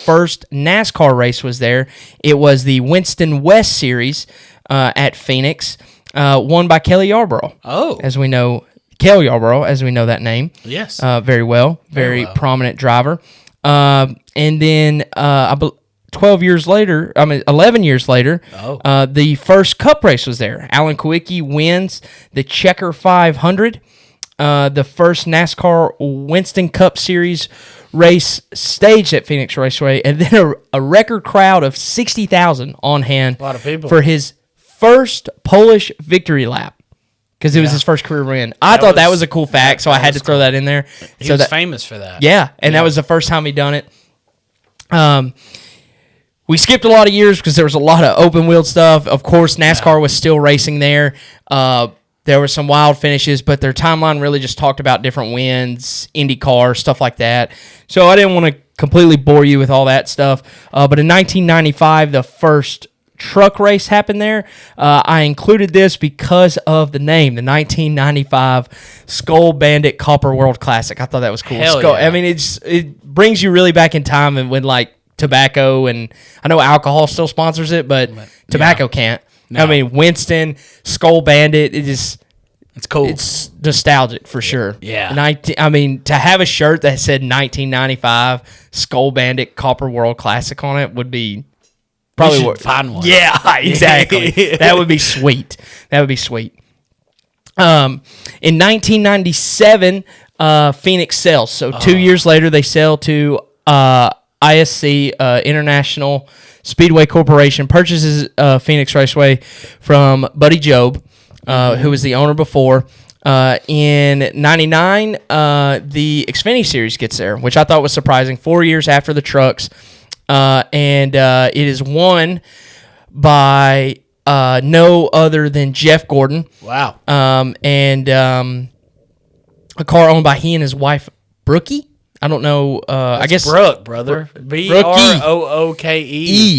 first NASCAR race was there. It was the Winston West Series at Phoenix, won by Kelly Yarborough. As we know, Kelly Yarborough, as we know that name. Yes. Very well. Very prominent driver. And then 11 years later, the first Cup race was there. Alan Kulwicki wins the Checker 500. The first NASCAR Winston Cup Series race staged at Phoenix Raceway, and then a record crowd of 60,000 on hand. A lot of people. For his first Polish victory lap, because it was his first career win. I thought that was a cool fact, so I had to throw that in there. He was famous for that. Yeah, and that was the first time he done it. We skipped a lot of years because there was a lot of open wheel stuff. Of course, NASCAR was still racing there. There were some wild finishes, but their timeline really just talked about different wins, IndyCar, stuff like that. So I didn't want to completely bore you with all that stuff. But in 1995, the first truck race happened there. I included this because of the name, the 1995 Skull Bandit Copper World Classic. I thought that was cool. Hell yeah. I mean, it brings you really back in time, and when like tobacco, and I know alcohol still sponsors it, but tobacco can't. No. I mean, Winston, Skull Bandit, it's cool. It's nostalgic for sure. Yeah. To have a shirt that said 1995 Skull Bandit Copper World Classic on it would be probably we should find one. Yeah, exactly. That would be sweet. In 1997, Phoenix sells. So 2 years later, they sell to ISC, International Speedway Corporation, purchases Phoenix Raceway from Buddy Job, who was the owner before. In 99, the Xfinity Series gets there, which I thought was surprising. 4 years after the trucks. And it is won by no other than Jeff Gordon. Wow. And a car owned by he and his wife, Brookie. I don't know. I guess Brooke, brother. Brooke.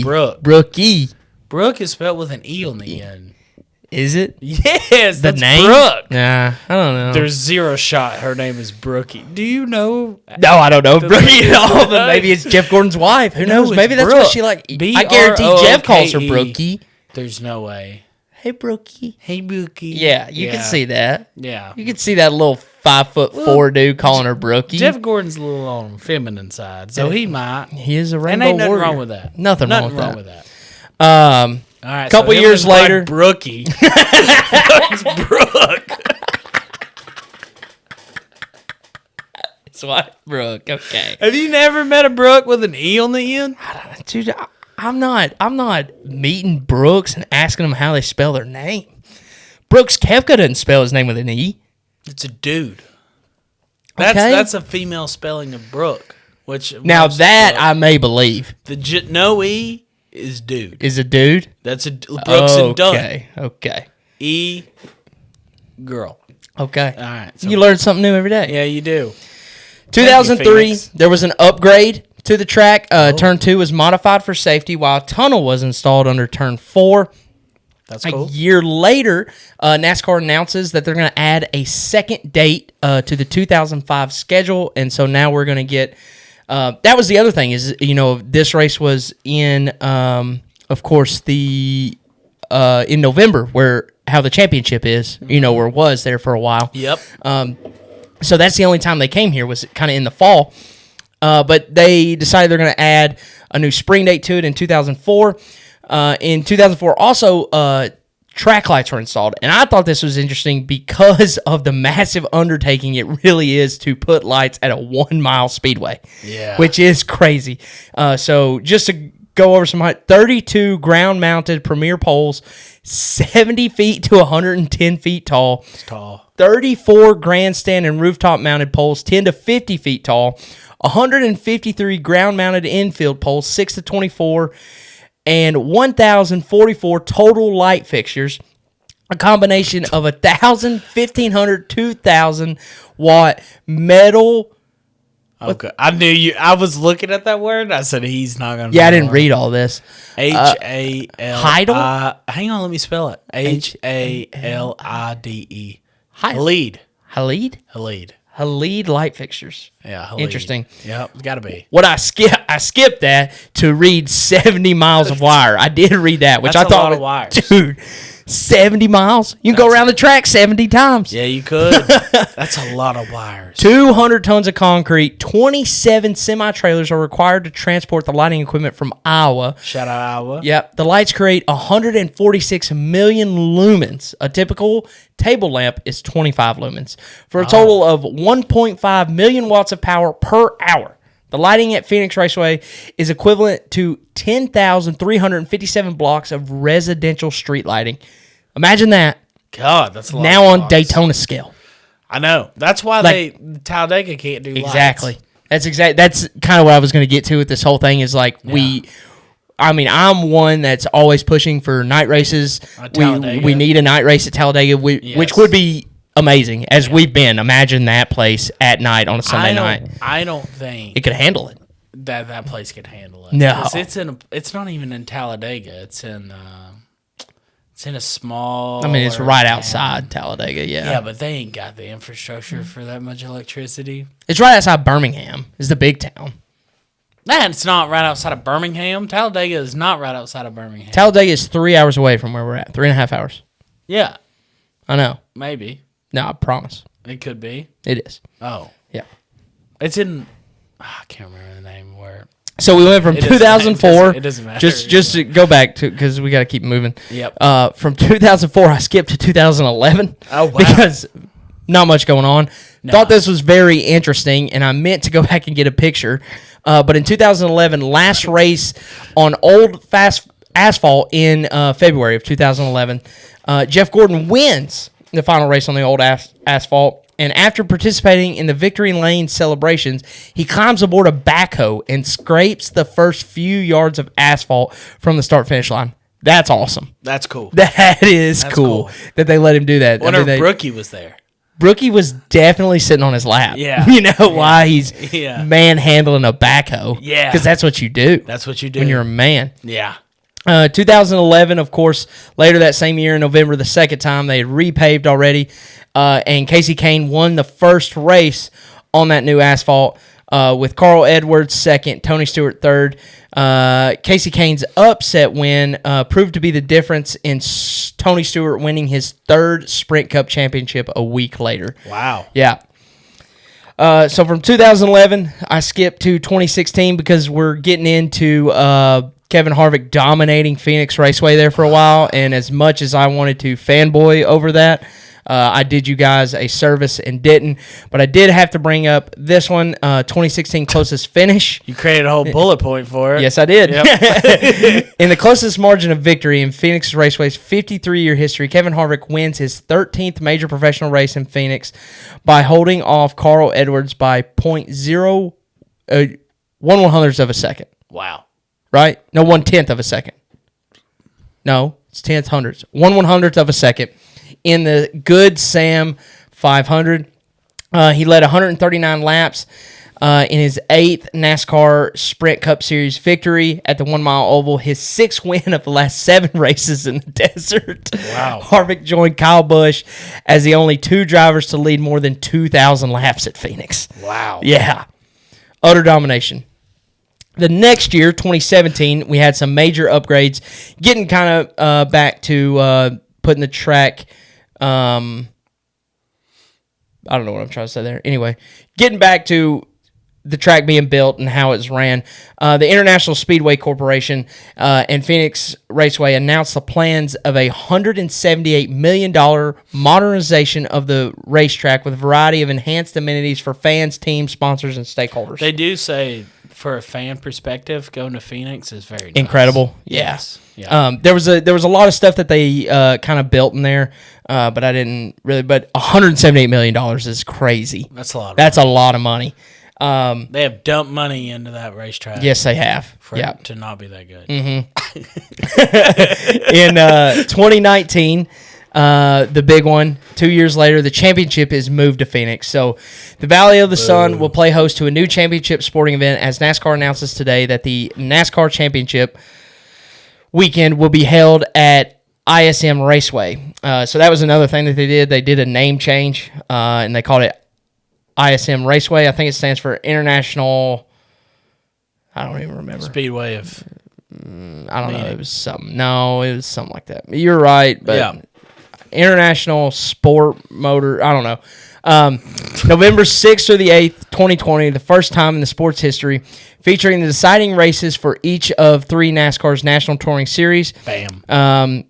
Brooke. Brookie. Brooke is spelled with an E on the end. Is it? Yes, the that's name? Brooke. Nah, I don't know. There's zero shot her name is Brookie. Do you know? No, I don't know Brookie at all, but maybe it's Jeff Gordon's wife. Who knows? Maybe that's Brooke. what she like. I guarantee Jeff calls her Brookie. There's no way. Hey, Brookie. Hey, Brookie. Yeah, you can see that. Yeah. You can see that little 5'4" dude calling her Brookie. Jeff Gordon's a little on the feminine side, so he might. He is a rainbow and ain't nothing warrior. wrong with that. Nothing wrong wrong with that. All right. Couple years later, Brookie. It's Brooke. It's what Brooke. Okay. Have you never met a Brooke with an E on the end? Dude, I'm not meeting Brooks and asking them how they spell their name. Brooks Koepka doesn't spell his name with an E. It's a dude. That's a female spelling of Brooke. Which now that I may believe. The no E is dude. Is a dude? That's a Brooks and Dunn. Okay. E girl. Okay. All right. So you learn something new every day. Yeah, you do. 2003, there was an upgrade to the track. Turn 2 was modified for safety, while a tunnel was installed under Turn 4. That's cool. A year later, NASCAR announces that they're going to add a second date to the 2005 schedule, and so now we're going to get. That was the other thing is this race was in of course, the in November, where how the championship is, where it was there for a while. Yep. So that's the only time they came here, was kind of in the fall. But they decided they're going to add a new spring date to it in 2004. In 2004, also, track lights were installed. And I thought this was interesting because of the massive undertaking it really is to put lights at a 1 mile speedway. Yeah. Which is crazy. So just to go over some height, 32 ground-mounted premier poles, 70 feet to 110 feet tall. It's tall. 34 grandstand and rooftop-mounted poles, 10 to 50 feet tall. 153 ground-mounted infield poles, 6 to 24, and 1,044 total light fixtures. A combination of 1,000, 1,500, 2,000 watt metal. Okay, I knew you. I was looking at that word. I said he's not gonna. Yeah, I didn't read all this. H-A-L. Heidel? Hang on, let me spell it. Halide. Halid. Halid. Halid light fixtures. Yeah, Halid. Interesting. Yep, it's gotta be. What I skipped that to read 70 miles of wire. I did read that, which That's I thought a lot of wires. Dude, 70 miles? You can go around the track 70 times. Yeah, you could. That's a lot of wires. 200 tons of concrete, 27 semi-trailers are required to transport the lighting equipment from Iowa. Shout out Iowa. Yep. The lights create 146 million lumens. A typical table lamp is 25 lumens for a total of 1.5 million watts of power per hour. The lighting at Phoenix Raceway is equivalent to 10,357 blocks of residential street lighting. Imagine that. God, that's a lot. Now of on blocks. Daytona scale. I know. That's why Talladega can't do Exactly. lights. That's kind of what I was going to get to with this whole thing is like I'm one that's always pushing for night races. We need a night race at Talladega, which would be amazing as we've been. Imagine that place at night on a Sunday night. I don't think it could handle it. That place could handle it. No, it's not even in Talladega. It's in a small. I mean, it's right outside Talladega. Yeah, but they ain't got the infrastructure for that much electricity. It's right outside Birmingham. Is the big town. Man, it's not right outside of Birmingham. Talladega is not right outside of Birmingham. Talladega is 3 hours away from where we're at. 3.5 hours. Yeah, I know. maybe No, I promise. it could be. It is. Oh, Yeah. it's in. I can't remember the name where. So we went from 2004. It doesn't matter. Just to go back to because we got to keep moving. Yep. From 2004, I skipped to 2011. Oh, wow. Because not much going on. No. Thought this was very interesting, and I meant to go back and get a picture. But in 2011, last race on old fast asphalt in February of 2011, Jeff Gordon wins the final race on the old asphalt. And after participating in the Victory Lane celebrations, he climbs aboard a backhoe and scrapes the first few yards of asphalt from the start-finish line. That's awesome. That's cool. That's cool that they let him do that. Wonder if Brookie was there. Brookie was definitely sitting on his lap. Yeah. Why he's manhandling a backhoe. Yeah. Because that's what you do. That's what you do. When you're a man. Yeah. 2011, of course, later that same year in November, the second time, they had repaved already. And Casey Kane won the first race on that new asphalt with Carl Edwards second, Tony Stewart third. Casey Kane's upset win proved to be the difference in Tony Stewart winning his third Sprint Cup championship a week later. Wow. Yeah. So from 2011, I skipped to 2016 because we're getting into Kevin Harvick dominating Phoenix Raceway there for a while. And as much as I wanted to fanboy over that, I did you guys a service and didn't. But I did have to bring up this one, 2016 closest finish. You created a whole bullet point for it. Yes, I did. Yep. In the closest margin of victory in Phoenix Raceway's 53-year history, Kevin Harvick wins his 13th major professional race in Phoenix by holding off Carl Edwards by 1/100th of a second. Wow. Right? No, 1/10 of a second. No, it's 10th hundredths. 1/100th of a second. In the Good Sam 500, he led 139 laps in his 8th NASCAR Sprint Cup Series victory at the 1 Mile Oval, his 6th win of the last 7 races in the desert. Wow. Harvick joined Kyle Busch as the only 2 drivers to lead more than 2,000 laps at Phoenix. Wow. Yeah. Utter domination. The next year, 2017, we had some major upgrades, getting kind of back to putting the track. I don't know what I'm trying to say there. Anyway, getting back to the track being built and how it's ran. The International Speedway Corporation and Phoenix Raceway announced the plans of a $178 million modernization of the racetrack with a variety of enhanced amenities for fans, teams, sponsors, and stakeholders. They do say, for a fan perspective, going to Phoenix is very nice. Incredible. Yes. Yeah. There was a lot of stuff that they kind of built in there, but I didn't really. But $178 million is crazy. That's a lot. That's a lot of money. They have dumped money into that racetrack. Yes, they have. For it to not be that good. Mm-hmm. In 2019, the big one, 2 years later, the championship is moved to Phoenix. So the Valley of the Sun will play host to a new championship sporting event as NASCAR announces today that the NASCAR Championship weekend will be held at ISM Raceway. So that was another thing that they did. They did a name change, and they called it ISM Raceway. I think it stands for International. I don't even remember. Speedway of. I don't know. It was something. No, it was something like that. You're right, but International Sport Motor. I don't know. November 6th through the 8th, 2020, the first time in the sports history, featuring the deciding races for each of three NASCAR's National Touring Series. Bam.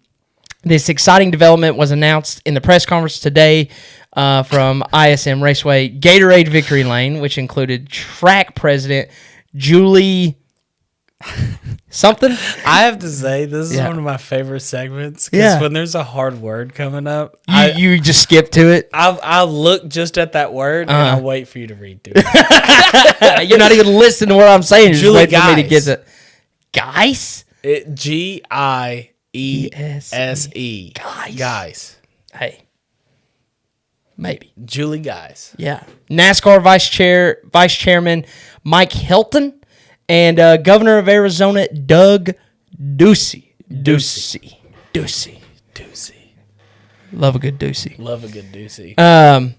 This exciting development was announced in the press conference today from ISM Raceway Gatorade Victory Lane, which included track president Julie something. I have to say, this is one of my favorite segments because when there's a hard word coming up, you just skip to it. I'll look just at that word and I'll wait for you to read through it. You're not even listening to what I'm saying. You're Julie just waiting for me to get it. Guys? Giesse. Guys. Hey. Maybe. Julie Guys. Yeah. NASCAR Vice Chairman Mike Hilton and Governor of Arizona Doug Ducey. Love a good Ducey. And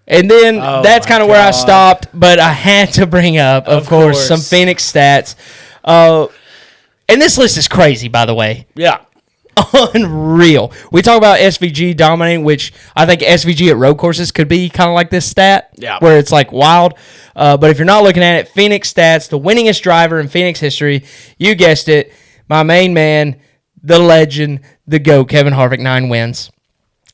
then that's kind of where I stopped, but I had to bring up, of course, some Phoenix stats. And this list is crazy, by the way. Yeah. Unreal. We talk about SVG dominating, which I think SVG at road courses could be kind of like this stat, where it's like wild. But if you're not looking at it, Phoenix stats, the winningest driver in Phoenix history, you guessed it, my main man, the legend, the GOAT, Kevin Harvick, 9 wins.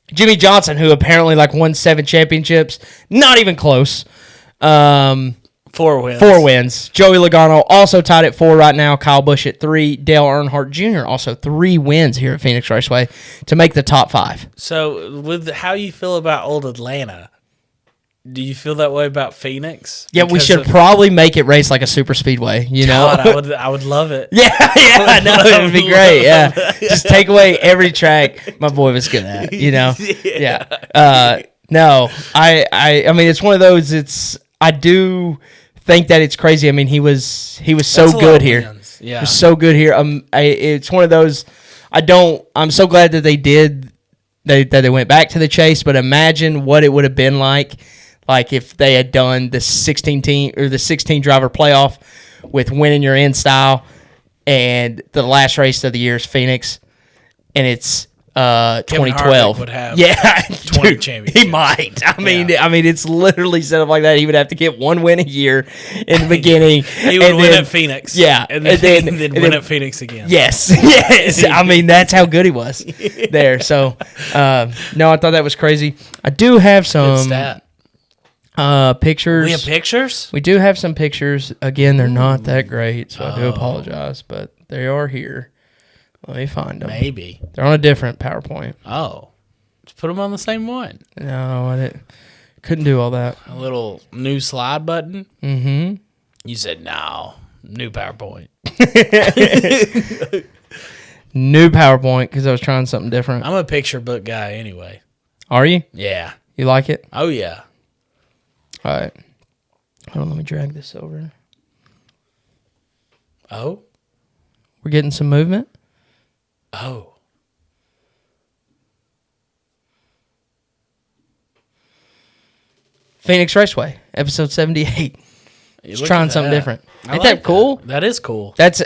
Jimmy Johnson, who apparently won 7 championships, not even close. 4 wins. 4 wins. Joey Logano also tied at 4 right now. Kyle Busch at 3. Dale Earnhardt Jr. also 3 wins here at Phoenix Raceway to make the top 5. So, with how you feel about old Atlanta, do you feel that way about Phoenix? Yeah, we should probably make it race like a super speedway, you know? God, I would love it. Yeah, I know. It would be great, yeah. Just take away every track my boy was good at, you know? Yeah. No, I mean, it's one of those, I do think that it's crazy. I mean, he was so good here. Yeah. He was so good here. It's one of those, I'm so glad that they went back to the chase, but imagine what it would have been like if they had done the 16 driver playoff with winning your in style, and the last race of the year is Phoenix, and it's 2012 would have 20 championships. He might. I mean, it's literally set up like that. He would have to get 1 win a year in the begining. He would win at Phoenix. Yeah, and then win at Phoenix again. Yes. I mean, that's how good he was there. So, no, I thought that was crazy. I do have some pictures. We have pictures? We do have some pictures. Again, they're not that great, so I do apologize, but they are here. Let me find them. Maybe. They're on a different PowerPoint. Oh. Just put them on the same one. No, I couldn't do all that. A little new slide button? Mm-hmm. You said, no. New PowerPoint. New PowerPoint, because I was trying something different. I'm a picture book guy anyway. Are you? Yeah. You like it? Oh, yeah. All right. Hold on, let me drag this over. Oh? We're getting some movement? Oh. Phoenix Raceway, episode 78. He's trying something different. Ain't like that cool? That is cool. That's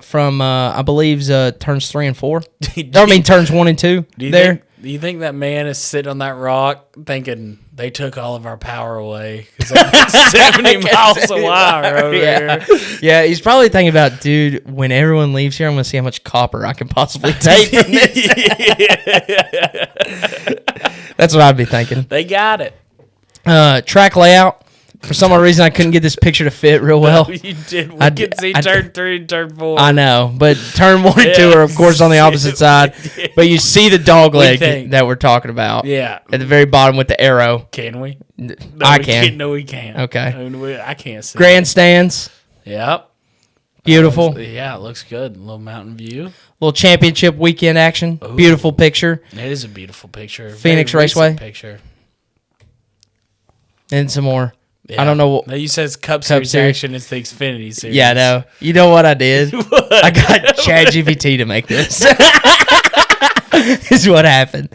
from I believe turns 3 and 4. Turns 1 and 2. Do you think that man is sitting on that rock thinking they took all of our power away because they're 70 miles a wire over here? Yeah, he's probably thinking about, dude, when everyone leaves here, I'm going to see how much copper I can possibly take from this. That's what I'd be thinking. They got it. Track layout. For some reason, I couldn't get this picture to fit real well. No, you did. We could see turn 3 and turn 4. I know, but turn 1 and 2 are, of course, on the opposite side. But you see the dog leg that we're talking about. Yeah. At the very bottom with the arrow. Can we? No, I can. No, we can't. Okay. I can't see. Grandstands. Yep. Beautiful. Yeah, it looks good. A little mountain view. Little championship weekend action. Ooh. Beautiful picture. It is a beautiful picture. Phoenix Very Raceway. recent picture. And some more. Yeah. I don't know. No, you said Cup Series action. It's the Xfinity Series. Yeah, no. You know what I did? I got ChatGPT to make this. Is what happened.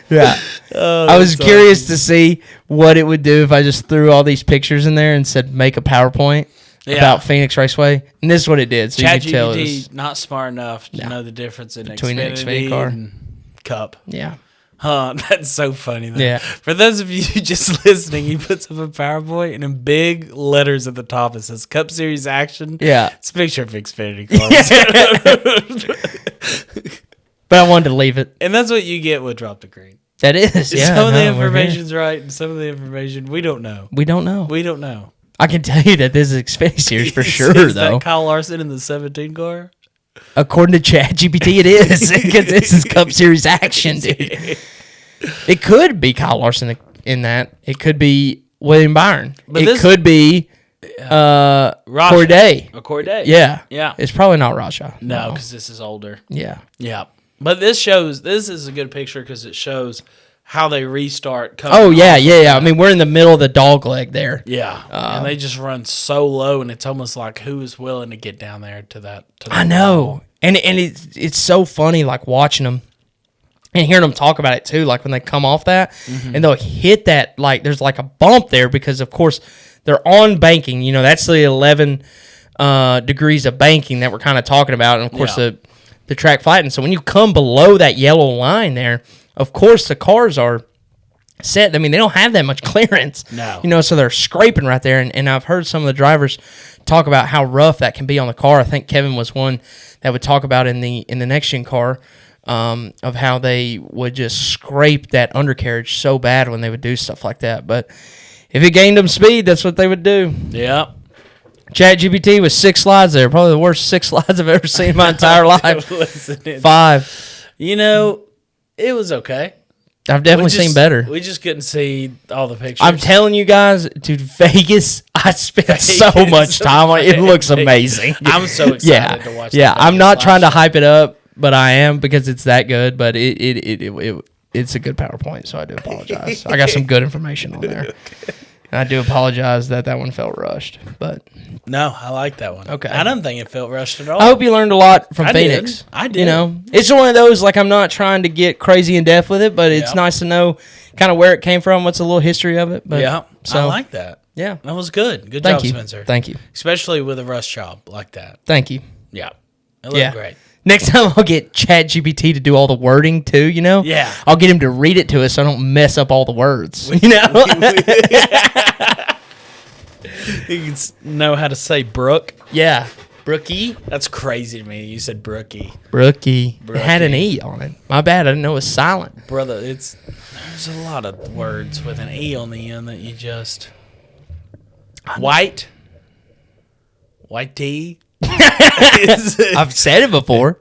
Yeah. I was curious to see what it would do if I just threw all these pictures in there and said make a PowerPoint about Phoenix Raceway. And this is what it did. So you could tell it was not smart enough to know the difference in between an Xfinity car and Cup. Yeah. Huh, that's so funny, though. Yeah. For those of you just listening, he puts up a PowerPoint, and in big letters at the top, it says Cup Series Action. Yeah. It's a picture of Xfinity cars. But I wanted to leave it. And that's what you get with Drop the Green. That is, yeah. Some of the information's right, and some of the information we don't know. We don't know. We don't know. I can tell you that this is Xfinity Series for sure, is though. That Kyle Larson in the 17 car? According to ChatGPT, it is. Because this is Cup Series Action, dude. It could be Kyle Larson in that. It could be William Byron. But it could be Corday. Corday. Yeah. Yeah. It's probably not Raja. No, because this is older. Yeah. Yeah. But this is a good picture because it shows how they restart. Oh, yeah. I mean, we're in the middle of the dog leg there. Yeah. And they just run so low, and it's almost like who is willing to get down there to that. I know. And it's so funny, like, watching them and hearing them talk about it, too, like, when they come off that, and they'll hit that, like, there's, like, a bump there because, of course, they're on banking. You know, that's the 11 degrees of banking that we're kind of talking about, and, of course, the track flattened. So when you come below that yellow line there, of course, the cars are set. I mean, they don't have that much clearance. No. You know, so they're scraping right there. And I've heard some of the drivers talk about how rough that can be on the car. I think Kevin was one that would talk about in the next-gen car of how they would just scrape that undercarriage so bad when they would do stuff like that. But if it gained them speed, that's what they would do. Yeah. ChatGPT with 6 slides there. Probably the worst 6 slides I've ever seen in my entire life. 5. You know, it was okay. I've definitely seen better. We just couldn't see all the pictures. I'm telling you guys, dude, Vegas, I spent so much time on it. It looks amazing. I'm so excited to watch Yeah, I'm not trying to hype it up, but I am because it's that good. But it's a good PowerPoint, so I do apologize. I got some good information on there. And I do apologize that one felt rushed. But no, I like that one. Okay. I don't think it felt rushed at all. I hope you learned a lot from Phoenix. I did. You know, it's one of those, like, I'm not trying to get crazy in depth with it, but it's nice to know kind of where it came from, what's a little history of it. But, I like that. Yeah. That was good. Good Thank job, you. Spencer. Thank you. Especially with a rush job like that. Thank you. Yeah. It looked great. Next time I'll get ChatGPT to do all the wording too, you know? Yeah. I'll get him to read it to us so I don't mess up all the words, you know? You can know how to say Brooke. Yeah. Brookie. That's crazy to me. You said Brookie. Brookie. It had an E on it. My bad. I didn't know it was silent. Brother, there's a lot of words with an E on the end that you just... White tea. I've said it before.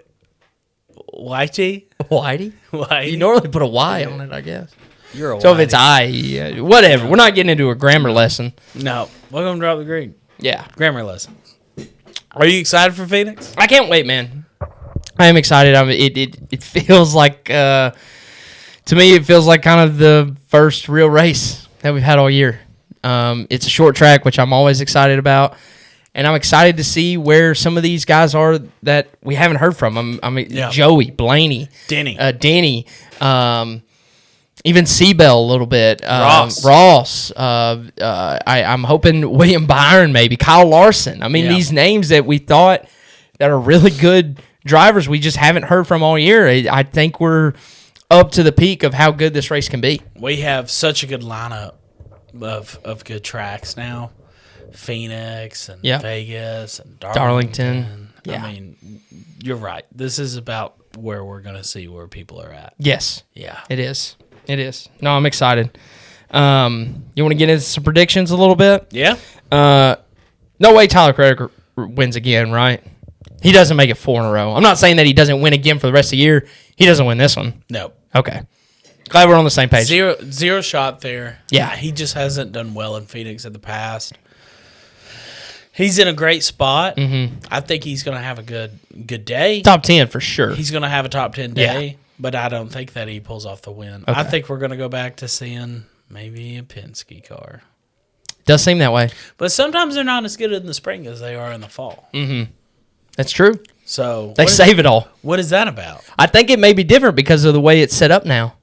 Whitey? Whitey? Whitey? You normally put a Y on it, I guess. You're a So if it's I, whatever. We're not getting into a grammar lesson. No. Welcome to Drop the Green. Yeah. Grammar lesson. Are you excited for Phoenix? I can't wait, man. I am excited. It feels like, to me, it feels like kind of the first real race that we've had all year. It's a short track, which I'm always excited about. And I'm excited to see where some of these guys are that we haven't heard from. Joey, Blaney, Denny. Denny. Even Seabell a little bit. Ross. I'm hoping William Byron, maybe Kyle Larson. I mean, these names that we thought that are really good drivers we just haven't heard from all year. I think we're up to the peak of how good this race can be. We have such a good lineup of good tracks now. Phoenix and Vegas and Darlington. Yeah. I mean, you're right. This is about where we're going to see where people are at. Yes. Yeah. It is. No, I'm excited. You want to get into some predictions a little bit? Yeah. No way Tyler Craig wins again, right? He doesn't make it 4 in a row. I'm not saying that he doesn't win again for the rest of the year. He doesn't win this one. No. Okay. Glad we're on the same page. Zero shot there. Yeah. He just hasn't done well in Phoenix in the past. He's in a great spot. Mm-hmm. I think he's going to have a good day. Top 10 for sure. He's going to have a top 10 day, but I don't think that he pulls off the win. Okay. I think we're going to go back to seeing maybe a Penske car. Does seem that way. But sometimes they're not as good in the spring as they are in the fall. Mm-hmm. That's true. So they save it all. What is that about? I think it may be different because of the way it's set up now.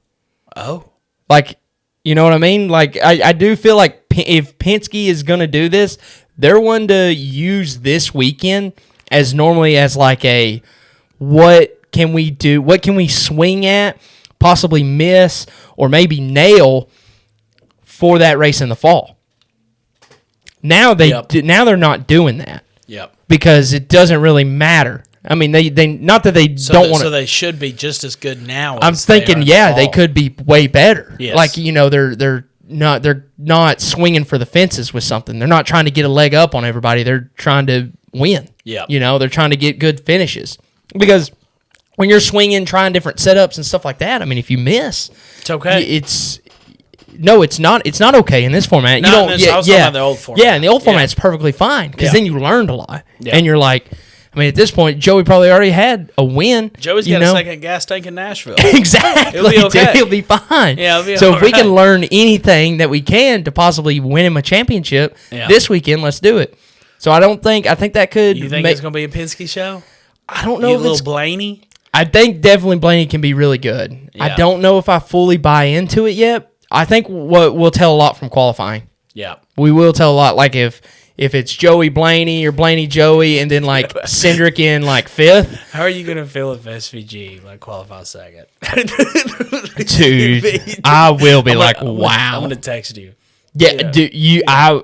Oh. Like, you know what I mean? Like, I do feel like if Penske is going to do this, they're one to use this weekend as normally as like a what can we do? What can we swing at, possibly miss, or maybe nail for that race in the fall? Now now they're not doing that. Yep. Because it doesn't really matter. I mean, they not that they don't want to. So they should be just as good now. I'm thinking, they could be way better. Yes. Like, you know, they're not swinging for the fences with something. They're not trying to get a leg up on everybody. They're trying to win. Yeah. You know, they're trying to get good finishes. Because when you're swinging, trying different setups and stuff like that, I mean, if you miss, it's okay. It's not. It's not okay in this format. No, you don't. I was talking about the old format. Yeah, in the old format, it's perfectly fine because then you learned a lot, Yeah. and you're like, I mean, at this point, Joey probably already had a win. Joey's got a second gas tank in Nashville. Exactly. It'll be okay. Dude, he'll be fine. Yeah, it'll be so all if we right. can learn anything that we can to possibly win him a championship this weekend, let's do it. So I think that could. You think it's going to be a Penske show? I don't know. You if little Blaney? I think definitely Blaney can be really good. Yeah. I don't know if I fully buy into it yet. I think we'll tell a lot from qualifying. Yeah. We will tell a lot. Like if it's Joey Blaney or Blaney Joey, and then like Cindric in like 5th. How are you going to feel if SVG like qualifies second? Dude, I will be wow. I'm going to text you. Yeah, dude, I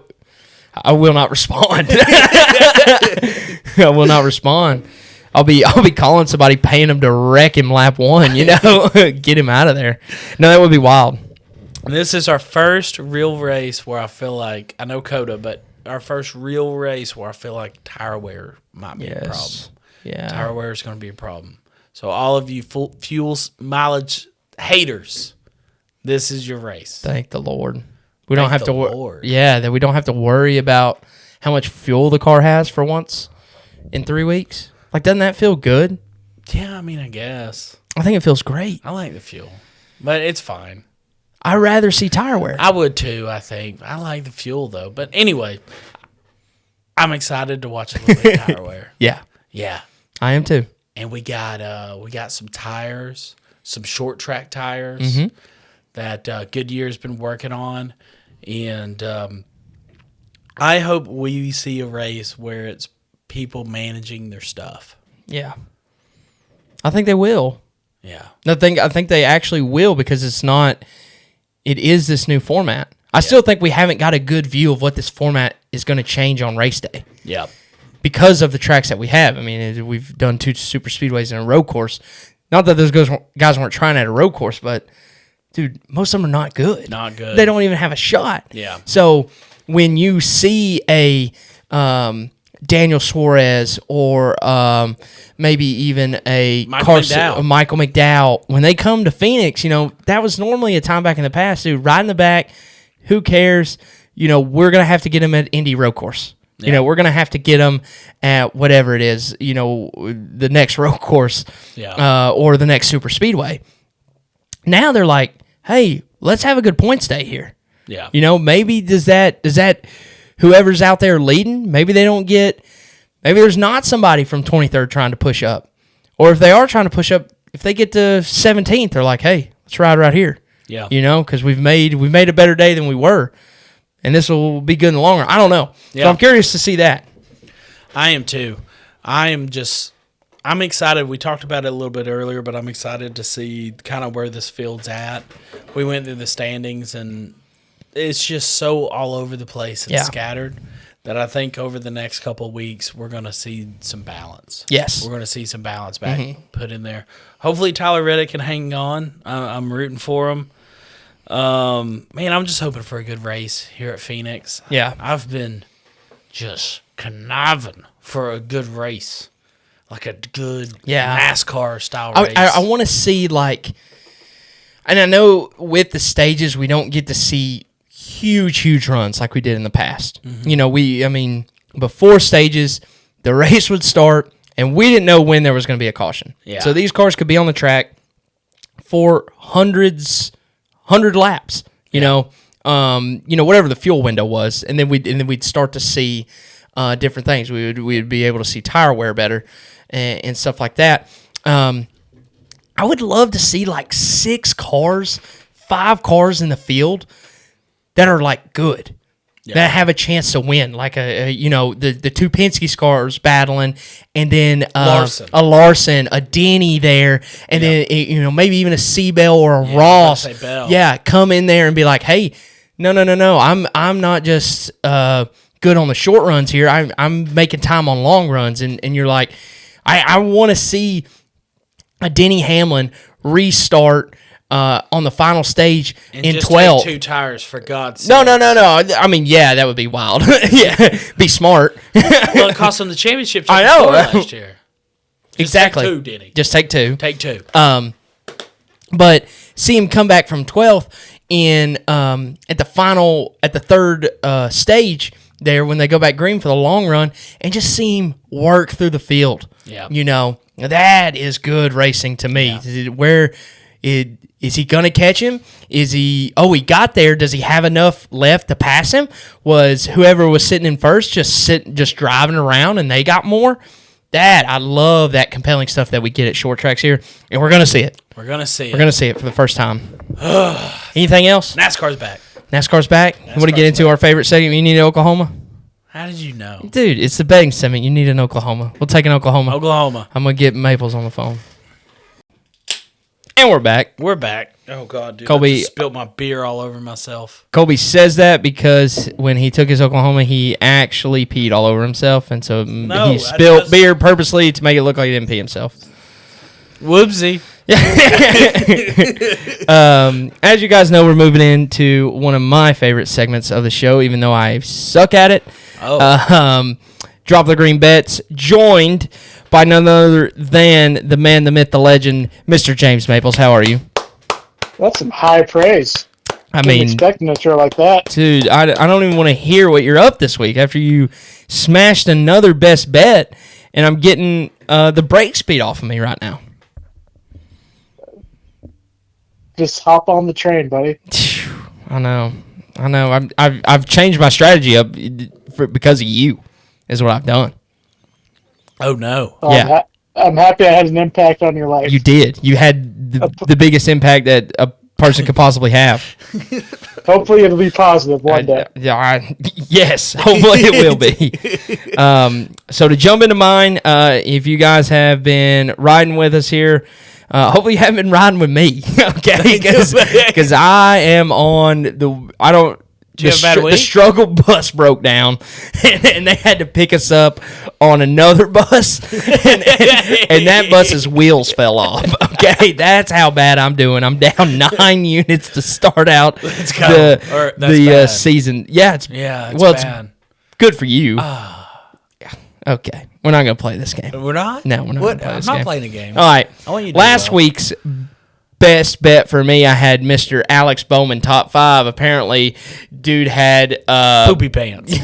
will not respond. I will not respond. I'll be calling somebody, paying them to wreck him lap 1. You know, get him out of there. No, that would be wild. This is our first real race where I feel like, I know COTA, but our first real race where I feel like tire wear might be a problem. Yeah. Tire wear is going to be a problem. So all of you fuel mileage haters, this is your race. Thank the Lord. We don't have to worry. Yeah, that we don't have to worry about how much fuel the car has for once in 3 weeks. Like, doesn't that feel good? Yeah, I mean, I guess. I think it feels great. I like the fuel, but it's fine. I'd rather see tire wear. I would too, I think. I like the fuel, though. But anyway, I'm excited to watch a little bit of tire wear. Yeah. Yeah. I am too. And we got some tires, some short track tires that Goodyear's been working on. And I hope we see a race where it's people managing their stuff. Yeah. I think they will. Yeah. I think they actually will, because it is this new format. I still think we haven't got a good view of what this format is going to change on race day. Yeah. Because of the tracks that we have. I mean, we've done 2 super speedways in a road course. Not that those guys weren't trying at a road course, but, dude, most of them are not good. Not good. They don't even have a shot. Yeah. So when you see a Daniel Suarez or maybe even a Michael McDowell, when they come to Phoenix, you know, that was normally a time back in the past, dude, right in the back, who cares? You know, we're going to have to get him at Indy road course. Yeah. You know, we're going to have to get them at whatever it is, you know, the next road course or the next super speedway. Now they're like, hey, let's have a good points day here. Yeah. You know, maybe does that whoever's out there leading, maybe there's not somebody from 23rd trying to push up. Or if they are trying to push up, if they get to 17th, they're like, hey, let's ride right here. Yeah. Because we've made a better day than we were, and this will be good in the long run. I don't know. Yeah. So I'm curious to see that. I am too. I'm excited. We talked about it a little bit earlier, but I'm excited to see kind of where this field's at. We went through the standings, and it's just so all over the place and scattered that I think over the next couple of weeks we're going to see some balance. Yes. We're going to see some balance back put in there. Hopefully Tyler Reddick can hang on. I'm rooting for him. Man, I'm just hoping for a good race here at Phoenix. Yeah. I've been just conniving for a good race. Like a good NASCAR style race. I want to see, and I know with the stages we don't get to see huge runs like we did in the past. Before stages, the race would start, and we didn't know when there was going to be a caution. Yeah. So these cars could be on the track for 100 laps. Whatever the fuel window was, and then we'd start to see different things. We'd be able to see tire wear better and stuff like that. I would love to see 5 cars in the field that are good, that have a chance to win, the two Penske cars battling, and then a Larson, a Denny there, and then maybe even a Seabell or a Ross, come in there and be like, hey, no, I'm not just good on the short runs here. I'm making time on long runs, and you're like, I want to see a Denny Hamlin restart on the final stage and in just 12. Take 2 tires, for God's sake. No. I mean, yeah, that would be wild. Yeah, be smart. Well, it cost him the championship. I know. Last year. Exactly. Take 2, Denny. Just take 2. Take 2. But see him come back from 12th at the third stage there when they go back green for the long run, and just see him work through the field. Yeah. That is good racing to me. Yeah. Is he going to catch him? Is he got there. Does he have enough left to pass him? Was whoever was sitting in first just driving around and they got more? I love that compelling stuff that we get at short tracks here, and we're going to see it. We're going to see it for the first time. Anything else? NASCAR's back. NASCAR's back? You want to get into our favorite segment? You need Oklahoma? How did you know? Dude, it's the betting segment. You need an Oklahoma. We'll take an Oklahoma. I'm going to get Maples on the phone. And we're back. Oh, God, dude. Colby, I just spilled my beer all over myself. Colby says that because when he took his Oklahoma, he actually peed all over himself. And so he spilled beer purposely to make it look like he didn't pee himself. Whoopsie. As you guys know, we're moving into one of my favorite segments of the show, even though I suck at it. Drop the Green Bets, joined by none other than the man, the myth, the legend, Mr. James Maples. How are you? That's some high praise. I mean, expecting a show like that, dude. I don't even want to hear what you're up this week after you smashed another best bet, and I'm getting the brake speed off of me right now. Just hop on the train, buddy. I know. I've changed my strategy up because of you. Is what I've done. Oh no! Yeah, I'm happy I had an impact on your life. You did. You had the biggest impact that a person could possibly have. Hopefully, it'll be positive one day. Yes, hopefully it will be. So to jump into mine, if you guys have been riding with us here. Hopefully you haven't been riding with me, okay? Because I am on the struggle bus broke down, and they had to pick us up on another bus, and that bus's wheels fell off. Okay, that's how bad I'm doing. I'm down 9 units to start out the season. Yeah, it's bad. It's good for you. Okay, we're not going to play this game. We're not? No, we're not going to play this game. I'm not playing a game. All right. I want you to Last week's best bet for me, I had Mr. Alex Bowman top 5. Apparently, dude had poopy pants.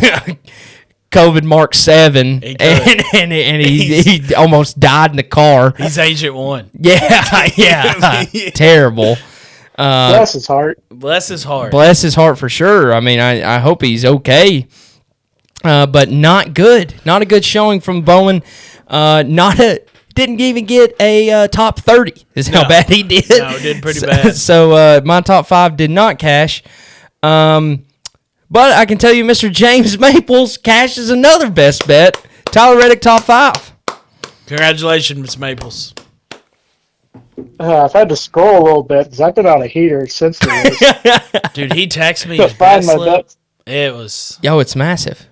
COVID Mark 7, and he almost died in the car. He's Agent 1. Yeah. Terrible. Bless his heart. Bless his heart. Bless his heart for sure. I mean, I hope he's okay. But not good. Not a good showing from Bowman. Didn't even get a top 30 is how bad he did. No, did pretty bad. So my top 5 did not cash. But I can tell you Mr. James Maples cashes another best bet. Tyler Reddick top 5. Congratulations, Miss Maples. I've had to scroll a little bit because I've been on a heater since the race. Dude, he texted me To his find bet my slip. bets. It was... Yo, it's massive.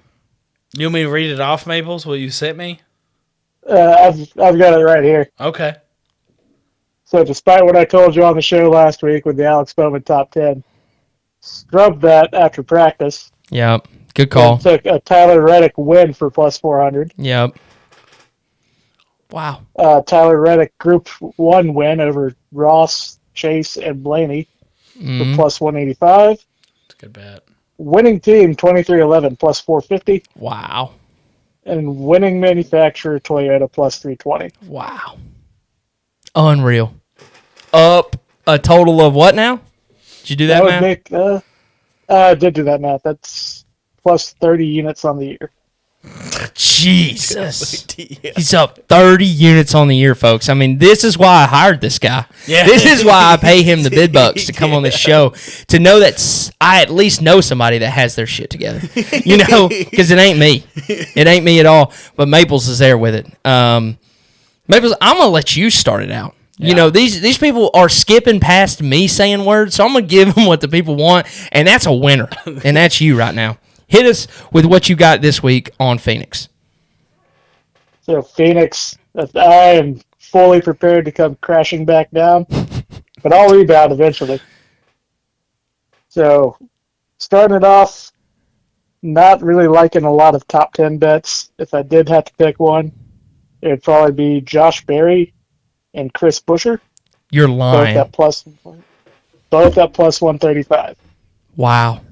You want me to read it off, Maples? Will you sent me? I've got it right here. Okay. So despite what I told you on the show last week with the Alex Bowman top 10, scrubbed that after practice. Yep. Good call. And took a Tyler Reddick win for plus 400. Yep. Wow. Tyler Reddick Group 1 win over Ross, Chase, and Blaney for plus 185. It's a good bet. Winning team 2311 plus 450. Wow. And winning manufacturer Toyota plus 320. Wow. Unreal. Up a total of what now? Did you do that would math? make, I did do that math. That's plus 30 units on the year. Jesus. He's up 30 units on the year, folks. I mean, this is why I hired this guy. Yeah. This is why I pay him the bid bucks to come on this show, to know that I at least know somebody that has their shit together. You know, because it ain't me. It ain't me at all. But Maples is there with it. Maples, I'm going to let you start it out. You know, these people are skipping past me saying words, so I'm going to give them what the people want, and that's a winner. And that's you right now. Hit us with what you got this week on Phoenix. So Phoenix, I am fully prepared to come crashing back down, but I'll rebound eventually. So starting it off, not really liking a lot of top 10 bets. If I did have to pick one, it would probably be Josh Berry and Chris Buescher. You're lying. Both at plus 135. Wow.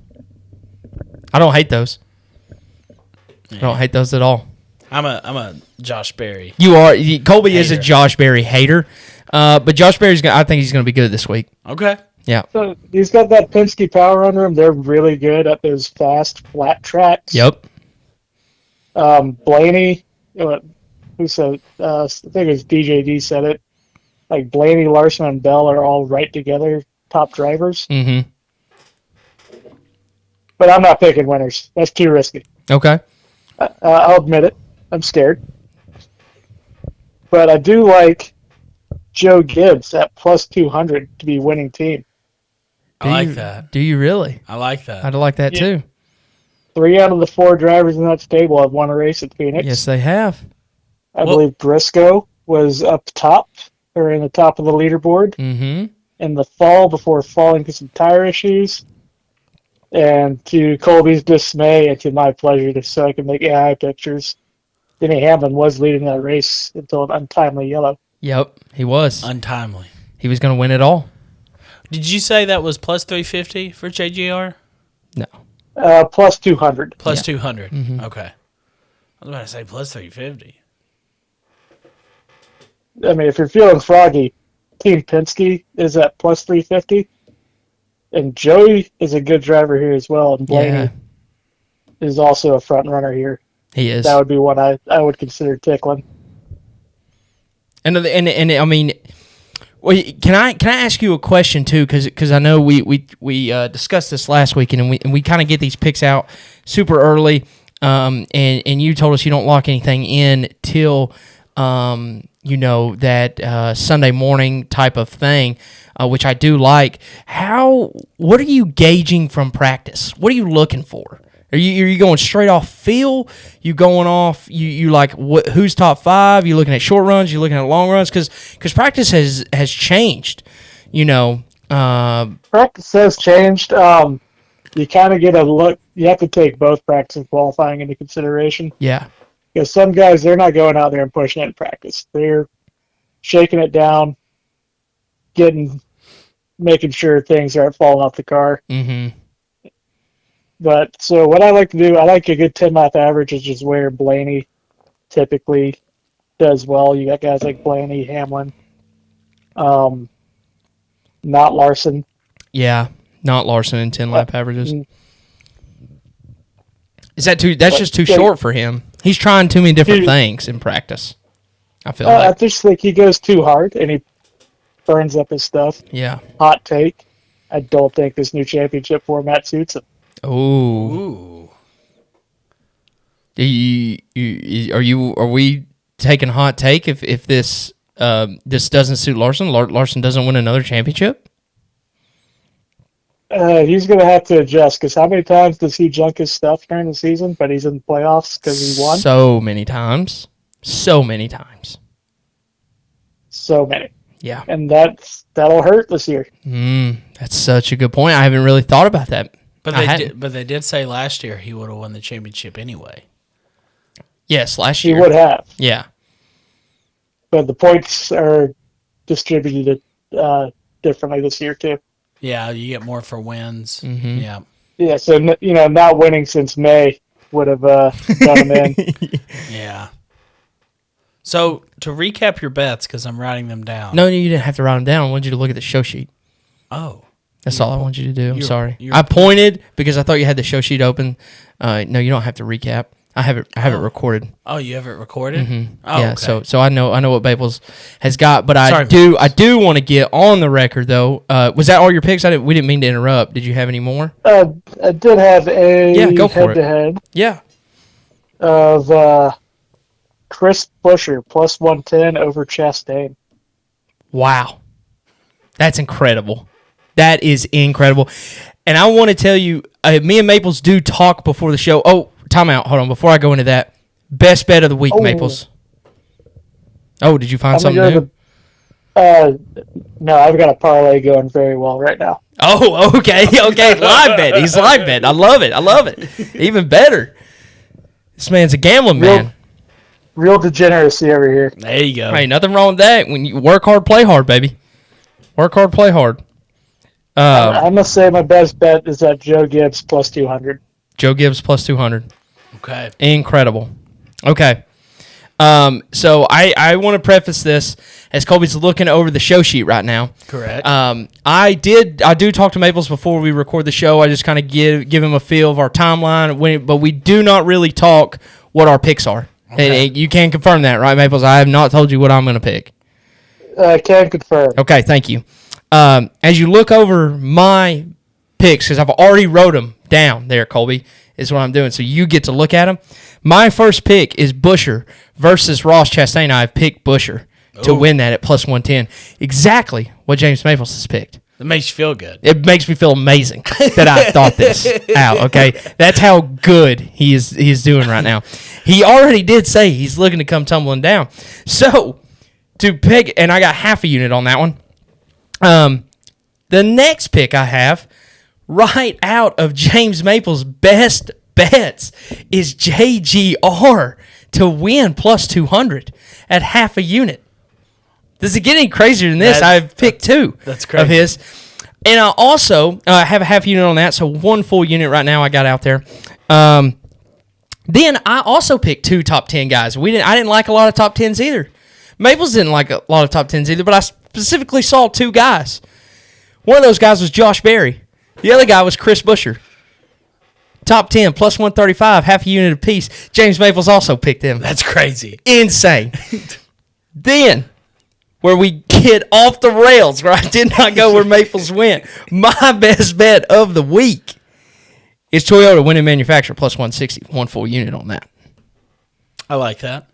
I don't hate those. I don't hate those at all. I'm a Josh Berry. You are. Colby is a Hater. Josh Berry hater, but Josh Berry's I think he's going to be good this week. Okay. Yeah. So he's got that Penske power under him. They're really good at those fast, flat tracks. Yep. Blaney, who said, I think it was DJD said it, like Blaney, Larson, and Bell are all right together, top drivers. Mm-hmm. But I'm not picking winners. That's too risky. Okay. I'll admit it. I'm scared. But I do like Joe Gibbs at plus 200 to be winning team. I like that. Do you really? I like that. I'd like that too. 3 out of the 4 drivers in that stable have won a race at Phoenix. Yes, they have. I believe Briscoe was up top, or in the top of the leaderboard Mm-hmm. in the fall before falling to some tire issues. And to Colby's dismay and to my pleasure, so I can make AI pictures, Denny Hamlin was leading that race until an untimely yellow. Yep, he was. Untimely. He was going to win it all. Did you say that was plus 350 for JGR? No. Plus 200. Plus 200. Mm-hmm. Okay. I was about to say plus 350. I mean, if you're feeling froggy, Team Penske is at plus 350. And Joey is a good driver here as well. And Blaney is also a front runner here. He is. That would be one I would consider tickling. And I mean, well, can I ask you a question too? Because I know we discussed this last week, and we kind of get these picks out super early. And you told us you don't lock anything in till that Sunday morning type of thing, which I do like. What are you gauging from practice? What are you looking for? Are you going straight off feel? You going off? You like who's top 5? You looking at short runs? You looking at long runs? Because practice has changed. Practice has changed. You kind of get a look. You have to take both practice and qualifying into consideration. Yeah. Because some guys, they're not going out there and pushing it in practice. They're shaking it down, making sure things aren't falling off the car. Mm-hmm. But so what I like to do, I like a good 10-lap average, which is where Blaney typically does well. You got guys like Blaney, Hamlin, not Larson. Yeah, not Larson in 10-lap averages. Is that too? That's just too short for him. He's trying too many different things in practice. I feel like. I just think he goes too hard and he burns up his stuff. Yeah. Hot take. I don't think this new championship format suits him. Ooh. Are we taking a hot take if this doesn't suit Larson? Larson doesn't win another championship? He's going to have to adjust because how many times does he junk his stuff during the season, but he's in the playoffs because he won? So many times. So many. Yeah. Yeah. And that'll hurt this year. That's such a good point. I haven't really thought about that. But they did say last year he would have won the championship anyway. Yes, last He year. would have. Yeah. But the points are distributed differently this year, too. Yeah, you get more for wins. Mm-hmm. Yeah. Yeah, so, not winning since May would have done him in. Yeah. So, to recap your bets, because I'm writing them down. No, you didn't have to write them down. I wanted you to look at the show sheet. Oh. That's all I want you to do. I'm sorry. you're- I pointed because I thought you had the show sheet open. No, you don't have to recap. I have it recorded. Oh, you have it recorded? Mm-hmm. Oh, Yeah, okay. so I know what Babels has got, but I Sorry, do want to get on the record though. Was that all your picks? We didn't mean to interrupt. Did you have any more? I did have a Go for it. head-to-head Yeah. of Chris Buescher plus 110 over Chastain. Wow. That's incredible. That is incredible. And I want to tell you, me and Maples do talk before the show. Oh, time out. Hold on. Before I go into that, best bet of the week, Maples. Oh, did you find something new? No, I've got a parlay going very well right now. Oh, okay. Live bet. He's live bet. I love it. Even better. This man's a gambling man. Real degeneracy over here. There you go. Hey, nothing wrong with that. When you work hard, play hard, baby. Work hard, play hard. I must say my best bet is that Joe Gibbs plus 200. Joe Gibbs plus 200. Okay. Incredible. Okay. So I want to preface this as Colby's looking over the show sheet right now. Correct. I do talk to Maples before we record the show. I just kind of give him a feel of our timeline, but we do not really talk what our picks are. Okay. And you can confirm that, right, Maples? I have not told you what I'm going to pick. I can confirm. Okay, thank you. As you look over my picks, because I've already wrote them down there, Colby, is what I'm doing. So you get to look at them. My first pick is Buescher versus Ross Chastain. I've picked Buescher to win that at plus 110. Exactly what James Maples has picked. It makes you feel good. It makes me feel amazing that I thought this out, okay? That's how good he is doing right now. He already did say he's looking to come tumbling down. So, to pick, and I got half a unit on that one. The next pick I have, right out of James Maples' best bets, is JGR to win plus 200 at half a unit. Does it get any crazier than this? I've picked two of his. And I also have a half unit on that, so one full unit right now I got out there. Then I also picked two top 10 guys. I didn't like a lot of top 10s either. Maples didn't like a lot of top 10s either, but I specifically saw two guys. One of those guys was Josh Berry. The other guy was Chris Buescher. Top 10, plus 135, half a unit apiece. James Maples also picked them. That's crazy. Insane. Then, where we get off the rails, where I did not go where Maples went, my best bet of the week is Toyota winning manufacturer plus 160, one full unit on that. I like that.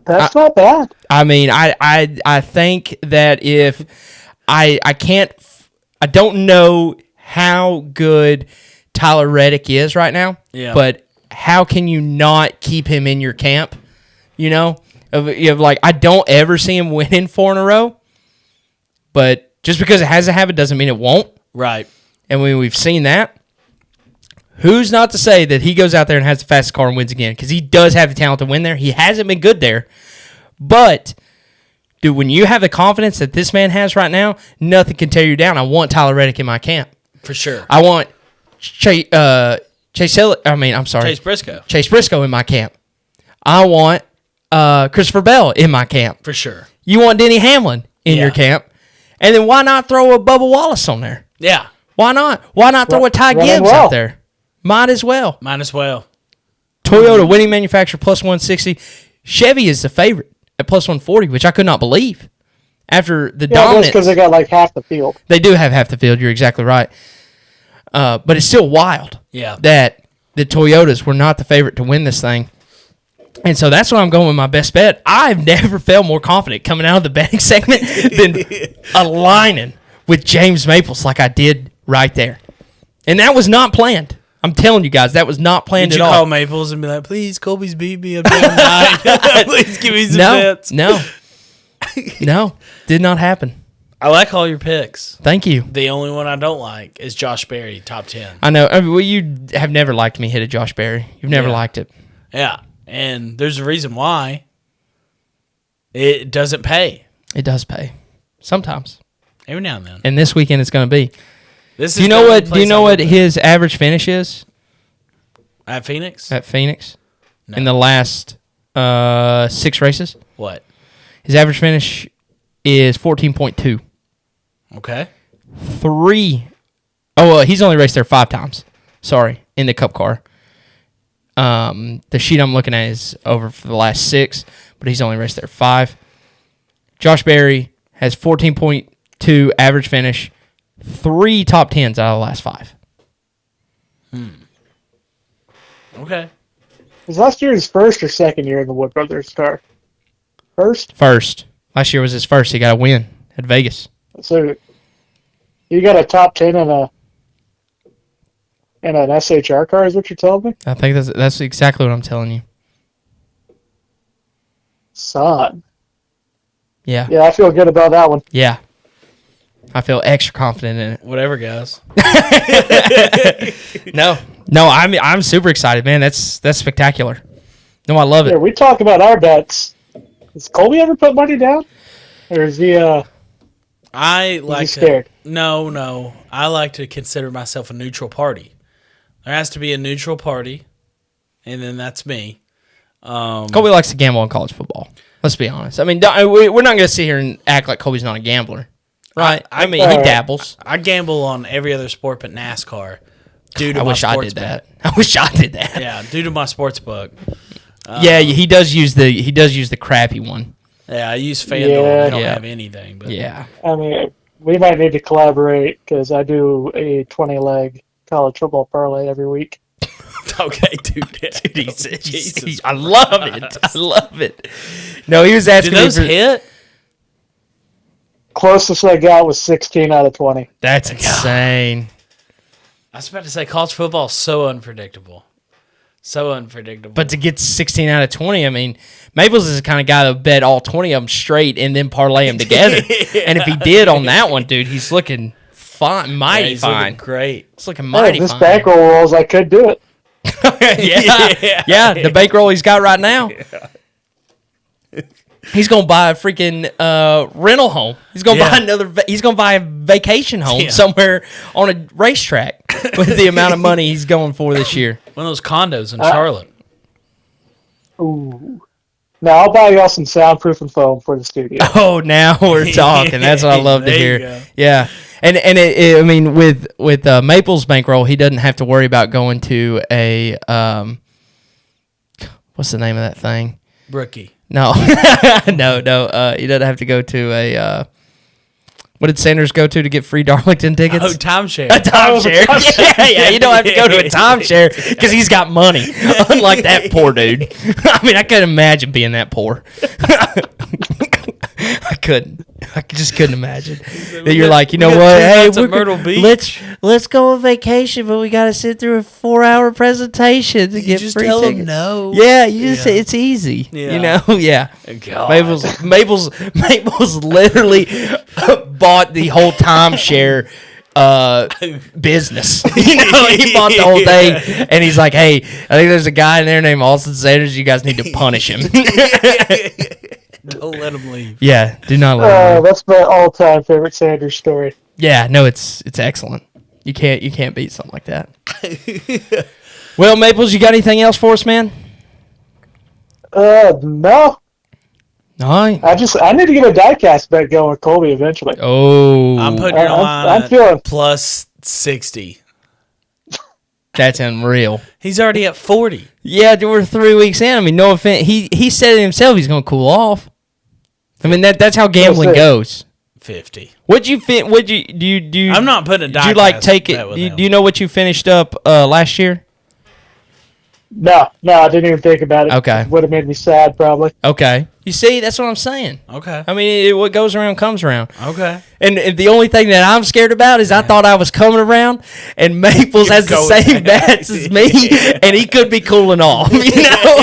That's not bad. I mean, I think that if I don't know how good Tyler Reddick is right now, but how can you not keep him in your camp? You know, I don't ever see him winning 4 in a row, but just because it hasn't happened doesn't mean it won't. Right. And when we've seen that, who's not to say that he goes out there and has the fastest car and wins again? Because he does have the talent to win there. He hasn't been good there. But, dude, when you have the confidence that this man has right now, nothing can tear you down. I want Tyler Reddick in my camp. For sure. I want Chase Briscoe in my camp. I want Christopher Bell in my camp. For sure. You want Denny Hamlin in your camp. And then why not throw a Bubba Wallace on there? Yeah. Why not? Why not throw a Ty Gibbs out there? Might as well. Might as well. Toyota winning manufacturer plus 160. Chevy is the favorite at plus 140, which I could not believe. After the Yeah, that's dominance. because they got like half the field. They do have half the field. You're exactly right. But it's still wild that the Toyotas were not the favorite to win this thing. And so that's why I'm going with my best bet. I've never felt more confident coming out of the betting segment than aligning with James Maples like I did right there. And that was not planned. I'm telling you guys, that was not planned at all. Did you call Maples and be like, please, Colby's beat me at bet 9. Please give me some bets. No, did not happen. I like all your picks. Thank you. The only one I don't like is Josh Berry, top 10. I know. Well, you have never liked me hit a Josh Berry. You've never liked it. Yeah, and there's a reason why. It doesn't pay. It does pay. Sometimes. Every now and then. And this weekend it's going to be. Do you know what his average finish is? At Phoenix? At Phoenix? No. In the last 6 races? What? His average finish is 14.2. Okay. He's only raced there 5 times. Sorry, in the Cup car. The sheet I'm looking at is over for the last 6, but he's only raced there 5. Josh Berry has 14.2 average finish, 3 top 10s out of the last 5. Okay. Was last year his first or second year in the Wood Brothers car? First? First. Last year was his first. He got a win at Vegas. So you got a top 10 in an SHR car is what you're telling me? I think that's exactly what I'm telling you. Son. Yeah. Yeah, I feel good about that one. Yeah. I feel extra confident in it. Whatever, guys. No, I'm super excited, man. That's spectacular. No, I love it. Yeah, we talk about our bets. Has Colby ever put money down? Or is he I like scared? No. I like to consider myself a neutral party. There has to be a neutral party, and then that's me. Colby likes to gamble on college football. Let's be honest. I mean, we're not going to sit here and act like Colby's not a gambler. Right? I mean, he dabbles. I gamble on every other sport but NASCAR. Due to I my wish I sports did that. bet. I wish I did that. Yeah, due to my sports book. Yeah, he does use the crappy one. Yeah, I use FanDuel. I don't Yeah. have anything. But Yeah. I mean, we might need to collaborate because I do a 20-leg college football parlay every week. Okay, dude. Jesus, I love it. I love it. No, he was asking Did those me for, hit? Closest I got was 16 out of 20. That's insane. I was about to say college football is so unpredictable. So unpredictable. But to get 16 out of 20, I mean, Maples is the kind of guy that bet all 20 of them straight and then parlay them together. And if he did on that one, dude, he's looking fine, mighty he's fine. looking great. It's looking Hey, mighty if this fine. bankroll rolls, I could do it. yeah, the bankroll he's got right now. He's gonna buy a freaking rental home. He's gonna buy he's gonna buy a vacation home somewhere on a racetrack with the amount of money he's going for this year. One of those condos in Charlotte. Ooh. Now I'll buy y'all some soundproofing foam for the studio. Oh, now we're talking. That's what I love to There you hear. go. Yeah, and I mean, with Maples bankroll, he doesn't have to worry about going to a what's the name of that thing? Brookie. No, no. He doesn't have to go to a. What did Sanders go to get free Darlington tickets? Oh, timeshare. A timeshare. Yeah. You don't have to go to a timeshare because he's got money. Unlike that poor dude. I mean, I couldn't imagine being that poor. I couldn't. I just couldn't imagine that you're like, you know what? Hey, we're Myrtle Beach. Let's go on vacation, but we got to sit through a 4-hour presentation to get just free tell tickets. them no. Yeah, you just say it's easy. Yeah. You know, yeah. God. Maples literally bought the whole timeshare business. You know, he bought the whole thing, and he's like, "Hey, I think there's a guy in there named Austin Sanders. You guys need to punish him." Don't let him leave. Yeah, do not let him leave. That's my all-time favorite Sanders story. Yeah, no, it's excellent. You can't beat something like that. Well, Maples, you got anything else for us, man? No. No. I need to get a diecast bet going with Colby eventually. Oh, I'm putting your line I'm feeling plus 60. that's unreal. He's already at 40. Yeah, we're 3 weeks in. I mean, no offense. He said it himself. He's going to cool off. I mean that's how gambling goes. 50. What'd you fit? Would you do? You I'm not putting a die. Did you like cast take bet it? with Do him. you know what you finished up last year? No, I didn't even think about it. Okay. It would have made me sad, probably. Okay. You see, that's what I'm saying. Okay. I mean, what goes around comes around. Okay. And the only thing that I'm scared about is I thought I was coming around, and Maples has the same bets as me, and he could be cooling off. You know.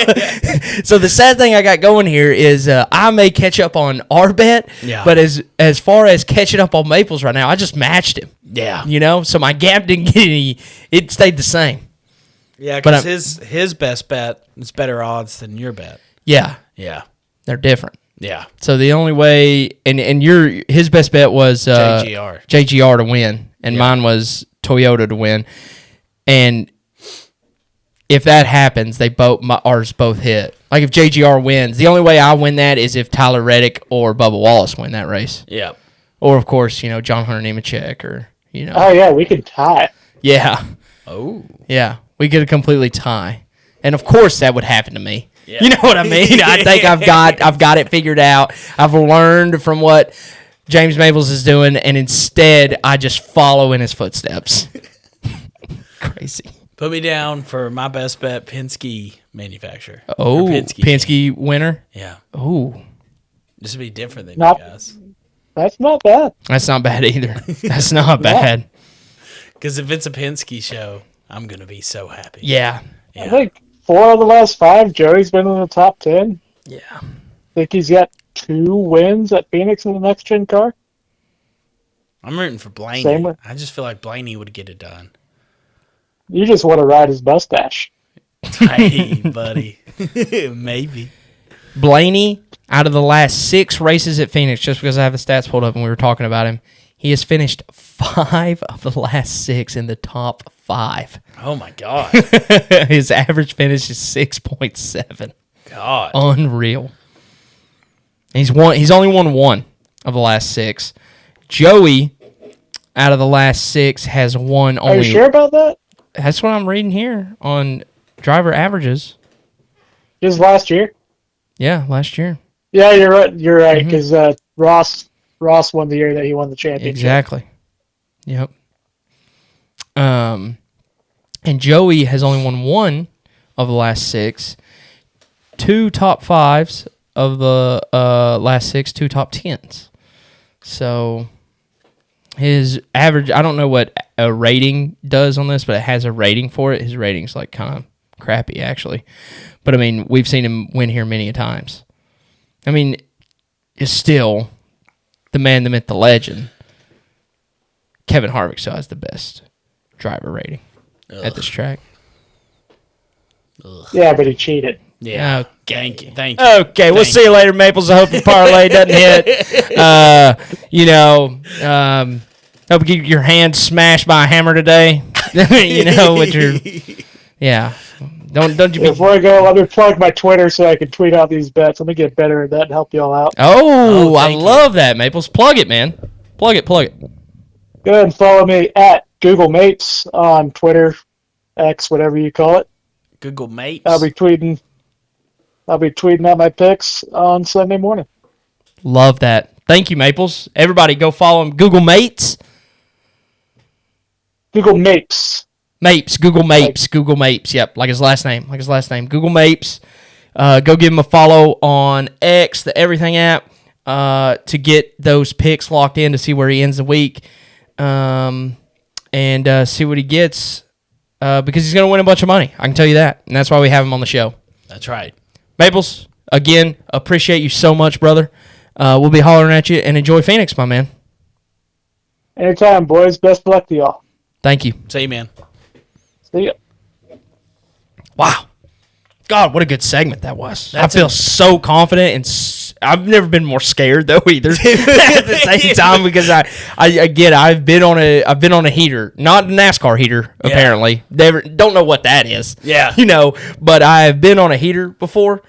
So the sad thing I got going here is I may catch up on our bet, but as far as catching up on Maples right now, I just matched him. Yeah. You know, so my gap didn't get any. It stayed the same. Yeah, because his best bet is better odds than your bet. Yeah. Yeah. They're different. Yeah. So the only way, and his best bet was JGR to win, and mine was Toyota to win. And if that happens, ours both hit. Like if JGR wins, the only way I win that is if Tyler Reddick or Bubba Wallace win that race. Yeah. Or of course, John Hunter Nemechek or Oh yeah, we could tie. Yeah. Oh. Yeah, we could completely tie, and of course that would happen to me. Yeah. You know what I mean? I think I've got it figured out. I've learned from what James Maples is doing, and instead I just follow in his footsteps. Crazy. Put me down for my best bet, Penske manufacturer. Oh, Penske winner? Yeah. Oh. This would be different than Not- you guys. That's not bad. That's not bad either. That's not bad. Because if it's a Penske show, I'm going to be so happy. Yeah. I think 4 of the last 5, Joey's been in the top 10. Yeah. I think he's got 2 wins at Phoenix in the next gen car. I'm rooting for Blaney. Same with- I just feel like Blaney would get it done. You just want to ride his mustache. Hey, buddy. Maybe. Blaney, out of the last 6 races at Phoenix, just because I have the stats pulled up and we were talking about him, he has finished 5 of the last 6 in the top 5. Oh, my God. His average finish is 6.7. God. Unreal. He's only won 1 of the last 6. Joey, out of the last 6, has won only. Are you sure about that? That's what I'm reading here on driver averages. Just last year? Yeah, last year. Yeah, you're right. You're right because Ross won the year that he won the championship. Exactly. Yep. And Joey has only won 1 of the last 6. 2 top 5s of the last 6. 2 top 10s. So his average, I don't know what a rating does on this, but it has a rating for it. His rating's like kind of crappy, actually. But, I mean, we've seen him win here many a times. I mean, it's still the man, the myth, the legend. Kevin Harvick still has the best driver rating at this track. Yeah, but he cheated. Yeah. Okay. Thank you. Okay, we'll see you later, Maples. I hope your parlay doesn't hit. Hope you get your hand smashed by a hammer today. With your Don't you be. Before I go, let me plug my Twitter so I can tweet out these bets. Let me get better at that and help y'all out. Oh, I love that, Maples. Plug it, man. Plug it. Go ahead and follow me at Google Mates on Twitter, X, whatever you call it. Google Mates. I'll be tweeting out my picks on Sunday morning. Love that. Thank you, Maples. Everybody go follow him. Google Mates. Google Mapes. Google Mapes. Yep, like his last name. Google Mapes. Go give him a follow on X, the Everything app, to get those picks locked in to see where he ends the week, and see what he gets, because he's going to win a bunch of money. I can tell you that, and that's why we have him on the show. That's right. Maples, again, appreciate you so much, brother. We'll be hollering at you, and enjoy Phoenix, my man. Anytime, boys. Best of luck to y'all. Thank you. See you, man. See ya. Wow. God, what a good segment that was. I feel so confident, and I've never been more scared though either. At the same time, because I've been on a heater, not a NASCAR heater apparently. Never, don't know what that is. Yeah. But I've been on a heater before,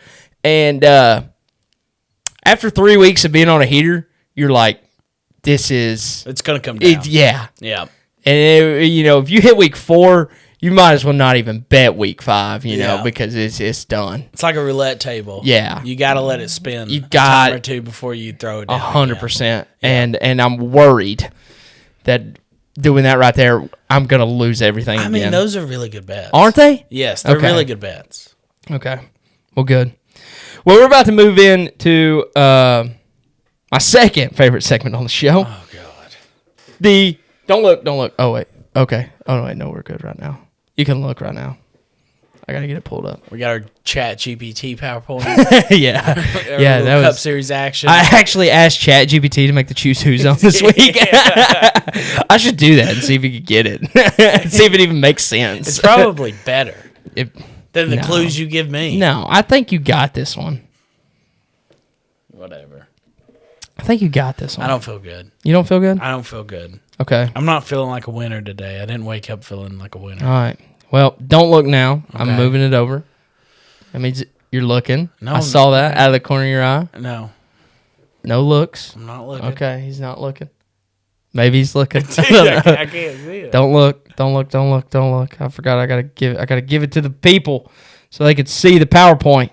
and after 3 weeks of being on a heater, you're like, it's gonna come down. Yeah. Yeah. And if you hit week 4, you might as well not even bet week 5, you know, Yeah. because it's done. It's like a roulette table. Yeah. You got to let it spin You a got- time or two before you throw it down. 100%. And I'm worried that doing that right there, I'm going to lose everything I again. mean, those are really good bets. Aren't they? Yes, they're Okay. really good bets. Okay. Well, good. Well, we're about to move into my second favorite segment on the show. Oh, God. The don't look. Oh, wait. Okay. Oh, wait. No, we're good right now. You can look right now. I got to get it pulled up. We got our Chat GPT PowerPoint. Yeah. Our Yeah, little that Cup was. Series action. I actually asked ChatGPT to make the Choose Who's on this week. I should do that and see if you could get it. See if it even makes sense. It's probably better It- than the No. clues you give me. no, I think you got this one. Whatever. I think you got this one. I don't feel good. You don't feel good? I don't feel good. Okay. I'm not feeling like a winner today. I didn't wake up feeling like a winner. All right. Well, don't look now. I'm Okay. moving it over. That means you're looking. No, I saw that out of the corner of your eye. No, No looks. I'm not looking. Okay, he's not looking. Maybe he's looking. Dude, I can't see it. Don't look. Don't look. Don't look. Don't look. I forgot. I gotta give it to the people so they could see the PowerPoint.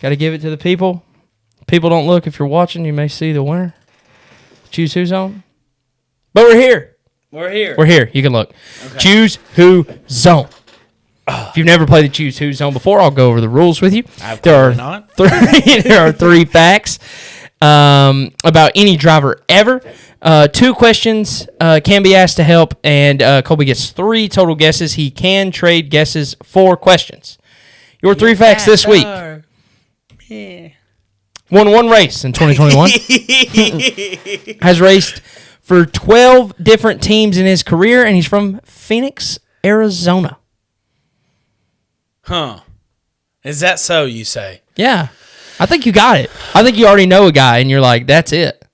Gotta give it to the people. People don't look. If you're watching, you may see the winner. Choose who's on. But we're here. We're here. We're here. You can look. Choose who zone. If you've never played the Choose Who Zone before, I'll go over the rules with you. I've There are clearly not. there are 3 facts about any driver ever. 2 questions can be asked to help, and Colby gets 3 total guesses. He can trade guesses for questions. Your 3 facts this week. Won 1 race in 2021. Has raced for 12 different teams in his career, and he's from Phoenix, Arizona. Huh. Is that so, you say? Yeah. I think you got it. I think you already know a guy, and you're like, that's it.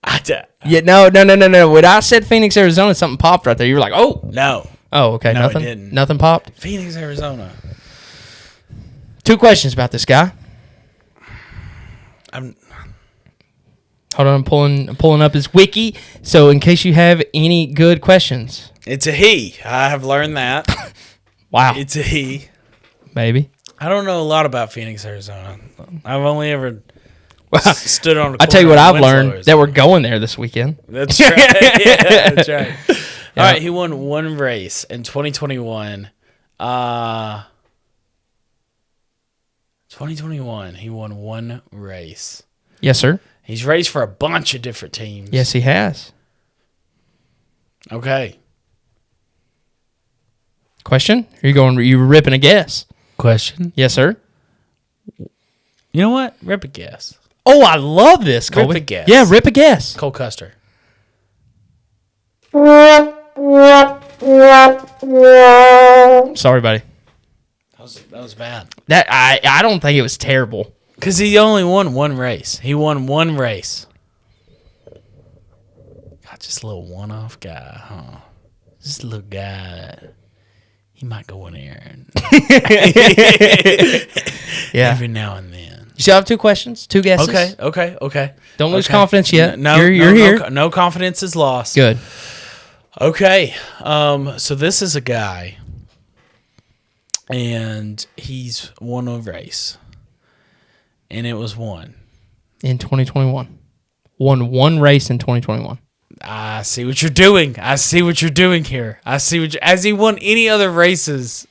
Yeah, no. When I said Phoenix, Arizona, something popped right there. You were like, oh. No. Oh, okay. No, it Nothing? didn't. Nothing popped? Phoenix, Arizona. 2 questions about this guy. I'm Hold on, I'm pulling up his wiki, so in case you have any good questions. It's a he. I have learned that. Wow. It's a he. Maybe. I don't know a lot about Phoenix, Arizona. I've only ever stood on a I tell you what corner I've in Winslow, learned, Arizona. that we're going there this weekend. That's right. Yeah, that's right. All right, he won 1 race in 2021. 2021, he won 1 race. Yes, sir. He's raced for a bunch of different teams. Yes, he has. Okay. Question? Are you ripping a guess? Question. Yes, sir. You know what? Rip a guess. Oh, I love this, Colby. Rip a guess. Yeah, rip a guess. Cole Custer. Sorry, buddy. That was bad. That I don't think it was terrible. Because he only won 1 race. He won 1 race. God, just a little one-off guy, huh? Just a little guy. He might go in there and Yeah. every now and then. You still have 2 questions, 2 guesses. Okay. Don't lose Okay. confidence yet. No, you're here. No confidence is lost. Good. Okay. So this is a guy, and he's won a race, and it was won. In 2021. Won 1 race in 2021. I see what you're doing. I see what you're doing here. Has he won any other races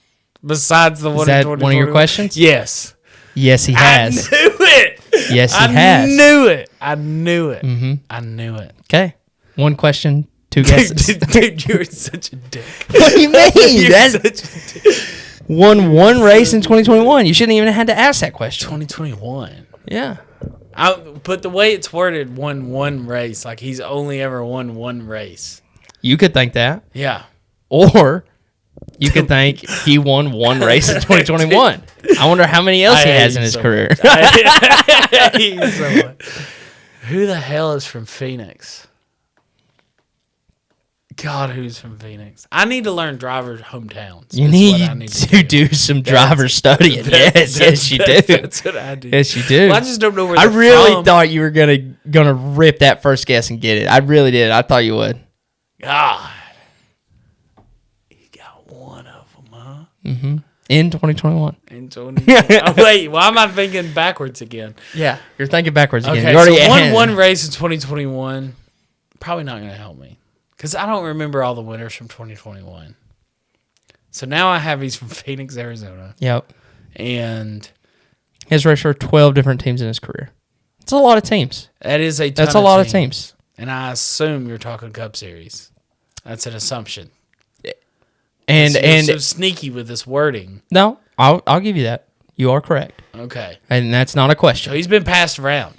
besides the one? Is that in one of your questions? Yes. Yes, he has. I knew it. Yes, he I has. knew it. I knew it. Mm-hmm. I knew it. Okay. 1 question, 2 guesses. Dude, you're such a dick. What do you mean? You're That's such a dick. won 1 race in 2021. You shouldn't even have had to ask that question. 2021. Yeah. But the way it's worded, won 1 race, like he's only ever won 1 race. You could think that. Yeah. Or you could think he won 1 race in 2021. I wonder how many else he has in his career. I hate you so much. Who the hell is from Phoenix? God, who's from Phoenix? I need to learn drivers' hometowns. You That's what I need to do some driver studying. Yes, you do. That's what I do. Yes, you do. Well, I just don't know where I they're really from. thought you were gonna rip that first guess and get it. I really did. I thought you would. God. You got one of them, huh? In 2021. In 20. Oh, wait, why am I thinking backwards again? Yeah, you're thinking backwards again. Okay, You already so had one race in 2021. Probably not going to help me because I don't remember all the winners from 2021. So now I have he's from Phoenix, Arizona. Yep. And he has raced for 12 different teams in his career. It's a lot of teams. That is a ton That's a lot of teams. And I assume you're talking Cup Series. That's an assumption. And you're so sneaky with this wording. No, I'll give you that. You are correct. Okay. And that's not a question. So he's been passed around.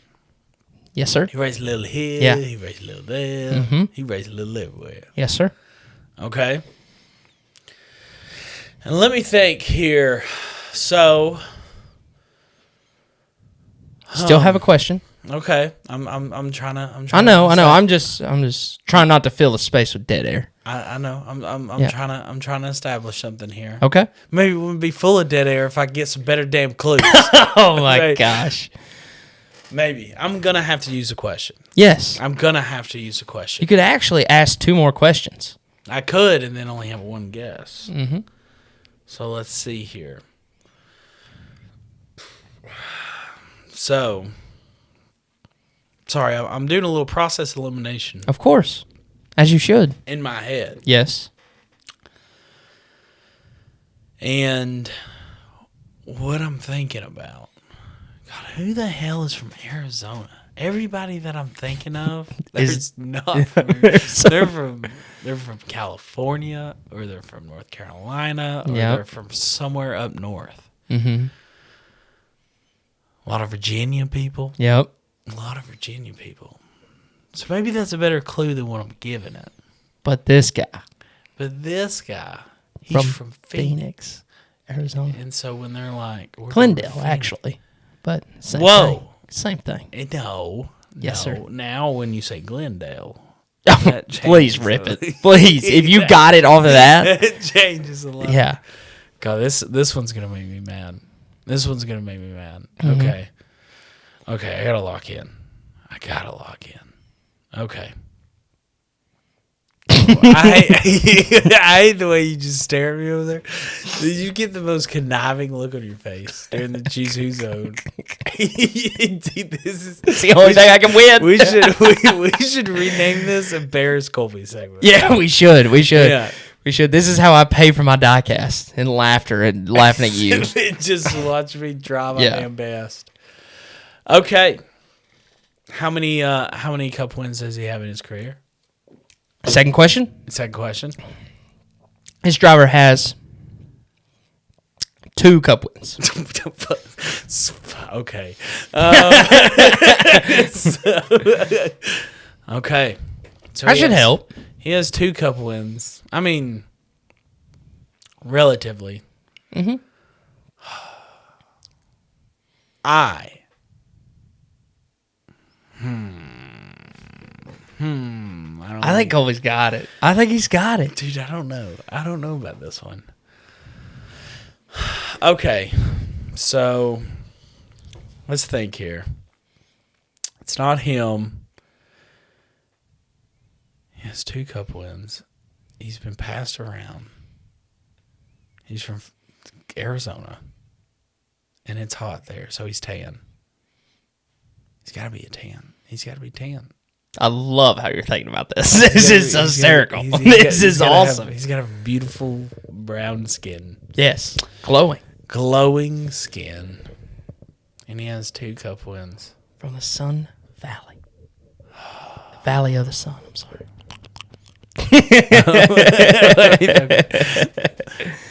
Yes, sir. He raced a little here. Yeah. He raced a little there. He raced a little everywhere. Yes, sir. Okay. And let me think here. So still have a question. Okay. I'm trying to I know. I'm just trying not to fill the space with dead air. I know. I'm trying to establish something here. Okay. Maybe it wouldn't be full of dead air if I get some better damn clues. Oh my Right. gosh. Maybe. I'm gonna have to use a question. Yes. I'm gonna have to use a question. You could actually ask 2 more questions. I could and then only have one guess. Mm-hmm. So let's see here. So, sorry, I'm doing a little process elimination Of course. As you should. in my head. Yes. And what I'm thinking about, God, who the hell is from Arizona? Everybody that I'm thinking of, there's not. They're from California, or they're from North Carolina, or Yep. they're from somewhere up north. Mm-hmm. A lot of Virginia people. Yep. A lot of Virginia people. So maybe that's a better clue than what I'm giving it. But this guy. But this guy, he's from Phoenix. Arizona. And so when they're like... we're Glendale, from Phoenix. actually. But same Whoa. thing. Same thing. No. Yes, no. sir. Now when you say Glendale... Please changes rip a- it. Please. If you got it off of that. It changes a lot. Yeah. God, this one's going to make me mad. This one's going to make me mad. Mm-hmm. Okay. Okay, I got to lock in. Okay. I hate the way you just stare at me over there. Did you get the most conniving look on your face during the Choose Who zone? Dude, this is the only thing I can win. We should rename this a Bears Colby segment. Yeah, we should. Yeah. We should. This is how I pay for my diecast and laughter and laughing at you. Just watch me try my Yeah. damn best. Okay. How many cup wins does he have in his career? Second question. Second question. His driver has 2 cup wins. Okay. Okay. So I should help. He has 2 cup wins. I mean, relatively. Mm-hmm. I think Colby's got it. I think he's got it. Dude, I don't know. I don't know about this one. Okay. So, let's think here. It's not him. He has 2 cup wins. He's been passed around. He's from Arizona. And it's hot there, so he's tan. He's got to be a tan. He's got to be tan. I love how you're thinking about this. This is hysterical. He's This is awesome. He's got a beautiful brown skin. Yes. Glowing. Glowing skin. And he has 2 cup wins. From the Sun Valley. The Valley of the Sun. I'm sorry.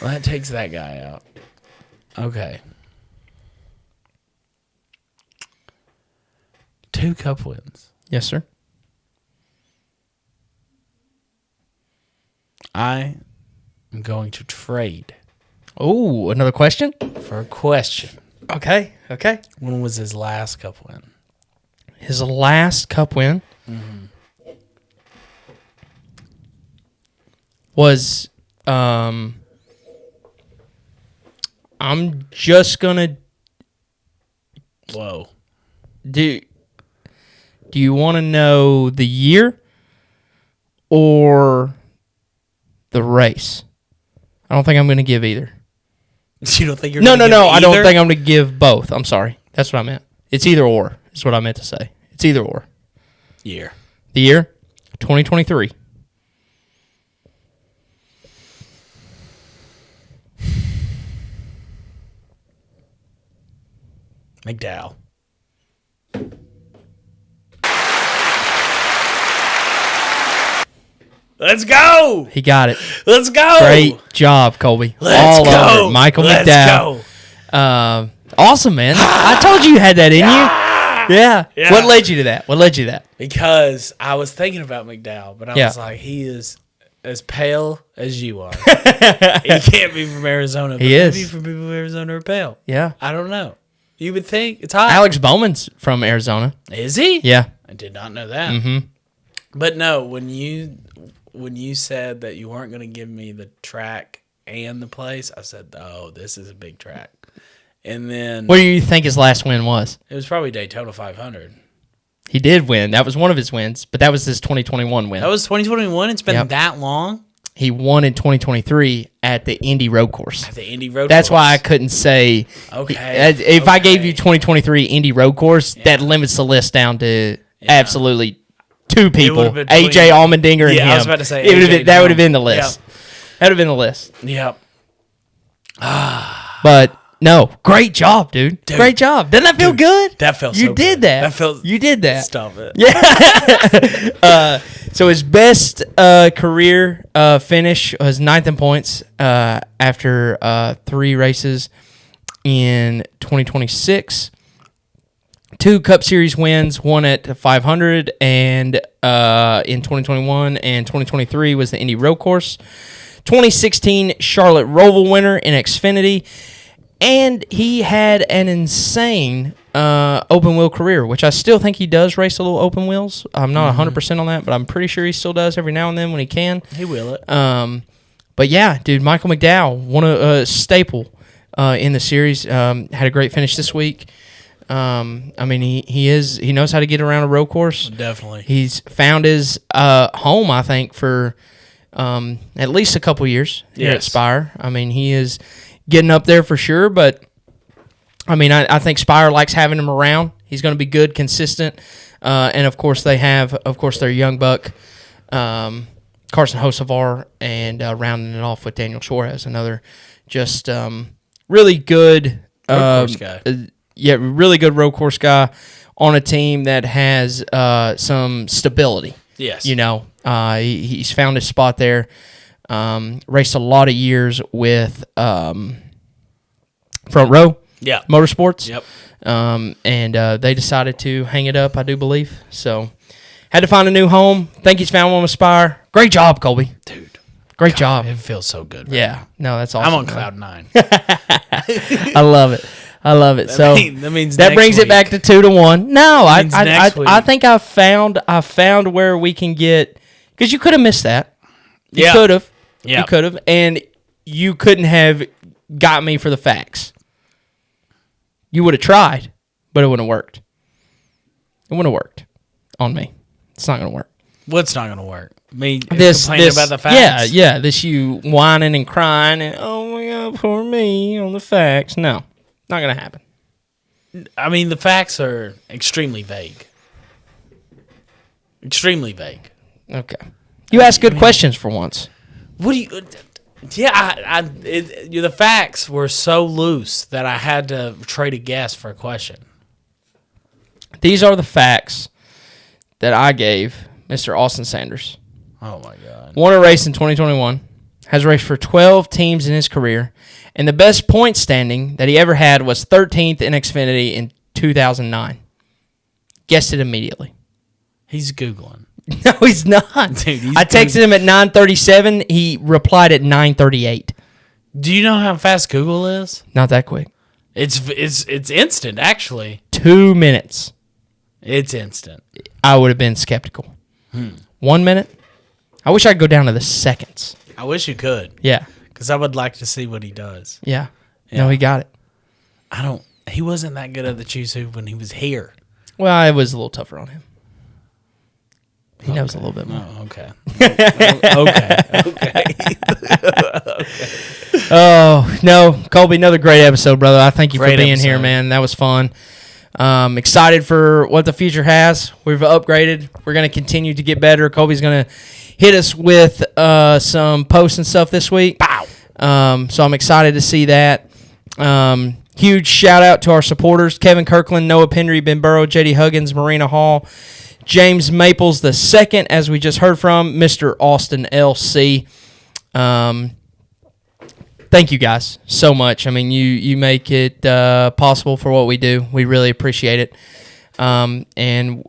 Well, that takes that guy out. Okay. 2 cup wins. Yes, sir. I am going to trade Oh, another question? for a question. Okay. When was his last cup win? His last cup win was I'm just gonna Whoa. do you want to know the year or the race? I don't think I'm going to give either. You don't think you're No. gonna give I don't either? think I'm going to give both. I'm sorry. That's what I meant. It's either or. Is what I meant to say. It's either or. Year. The year 2023. McDowell. Let's go. He got it. Let's go. Great job, Colby. Let's All go. over it. Michael Let's McDowell. go. Awesome, man. I told you had that in you. Yeah. Yeah. What led you to that? Because I was thinking about McDowell, but I Yeah. was like, he is as pale as you are. He can't be from Arizona. But He is. Maybe from people from Arizona are pale. Yeah. I don't know. You would think it's hot. Alex Bowman's from Arizona. Is he? Yeah. I did not know that. Mm-hmm. But no, when you said that you weren't going to give me the track and the place, I said, "Oh, this is a big track." And then What do you think his last win was? it was probably Daytona 500. He did win. That was one of his wins, but that was his 2021 win. That was 2021. It's been Yep. that long He won in 2023 at the Indy Road Course. at the Indy Road. That's Course. why I couldn't say. Okay. If I gave you Okay. 2023 Indy Road Course, that limits the list down to absolutely two people: would've been AJ Allmendinger and Yeah, him. I was about to say It would've AJ been- that would have been the Yep. list. That would have been the list. Yep. But no, great job, dude. Great job. Doesn't that feel good? That felt You so did good. that. That felt. You did that. Stop it. So his best career finish was 9th in points after 3 races in 2026. 2 Cup Series wins, one at 500 and in 2021, and 2023 was the Indy Road Course. 2016 Charlotte Roval winner in Xfinity, and he had an insane open wheel career, which I still think he does race a little open wheels. I'm not 100% on that, but I'm pretty sure he still does every now and then when he can. He will it. But yeah, dude, Michael McDowell, one a staple in the series, had a great finish this week. I mean, he knows how to get around a road course. Definitely. He's found his home, I think, for at least a couple years here at Yes. Spire. I mean, he is getting up there for sure, but I mean, I think Spire likes having him around. He's going to be good, consistent, and of course they have, their young buck, Carson Hocevar, and rounding it off with Daniel Suarez, another just really good Road course guy. Really good road course guy on a team that has some stability. Yes. You know, he's found his spot there. Raced a lot of years with Front Row Yeah. Motorsports. Yep. And they decided to hang it up, I do believe. So had to find a new home. Think he's found one with Spire. Great job, Colby. Dude. Great job. It feels so good. Right Yeah. No, that's awesome. I'm on man. cloud 9. I love it. So that means that next brings it week. back to 2-1. No, I Means next week. think I found where we can get, because you could have missed that. You Yeah. could have. Yeah. You could have, and you couldn't have got me for the facts. You would have tried, but it wouldn't have worked. It wouldn't have worked on me. It's not going to work. What's not going to work? Me This complaining about the facts? Yeah. This you whining and crying and oh my god, poor me on the facts. No, not going to happen. I mean, the facts are extremely vague. Extremely vague. Okay. You asked good questions for once. What do you... Yeah, the facts were so loose that I had to trade a guess for a question. These are the facts that I gave Mr. Austin Sanders. Oh, my God. Won a race in 2021. Has raced for 12 teams in his career. And the best point standing that he ever had was 13th in Xfinity in 2009. Guessed it immediately. He's Googling. No, he's not. Dude, he's I texted him at 9:37. He replied at 9:38. Do you know how fast Google is? Not that quick. It's instant, actually. 2 minutes. It's instant. I would have been skeptical. 1 minute. I wish I could go down to the seconds. I wish you could, Yeah. because I would like to see what he does. Yeah. Yeah. No, he got it. He wasn't that good at the Choose Who when he was here. Well, it was a little tougher on him. He knows a little bit more. Oh, okay. Okay. Oh, no. Colby, another great episode, brother. I thank you Great for being here, episode. man. That was fun. Excited for what the future has. We've upgraded. We're going to continue to get better. Colby's going to hit us with some posts and stuff this week. So I'm excited to see that. Huge shout out to our supporters: Kevin Kirkland, Noah Pendry, Ben Burrow, JD Huggins, Marina Hall, James Maples II, as we just heard from, Mr. Austin LC. Thank you guys so much. I mean, you make it possible for what we do. We really appreciate it. And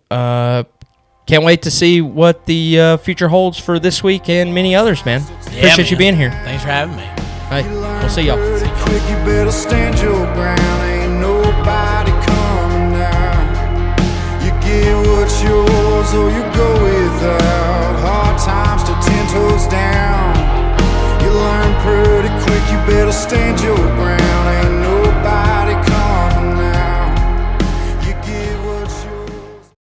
can't wait to see what the future holds for this week and many others, man. Appreciate you being here. Thanks for having me. All right, we'll see y'all. Quick, you better stand your ground. Ain't nobody coming down. You get what's yours or you go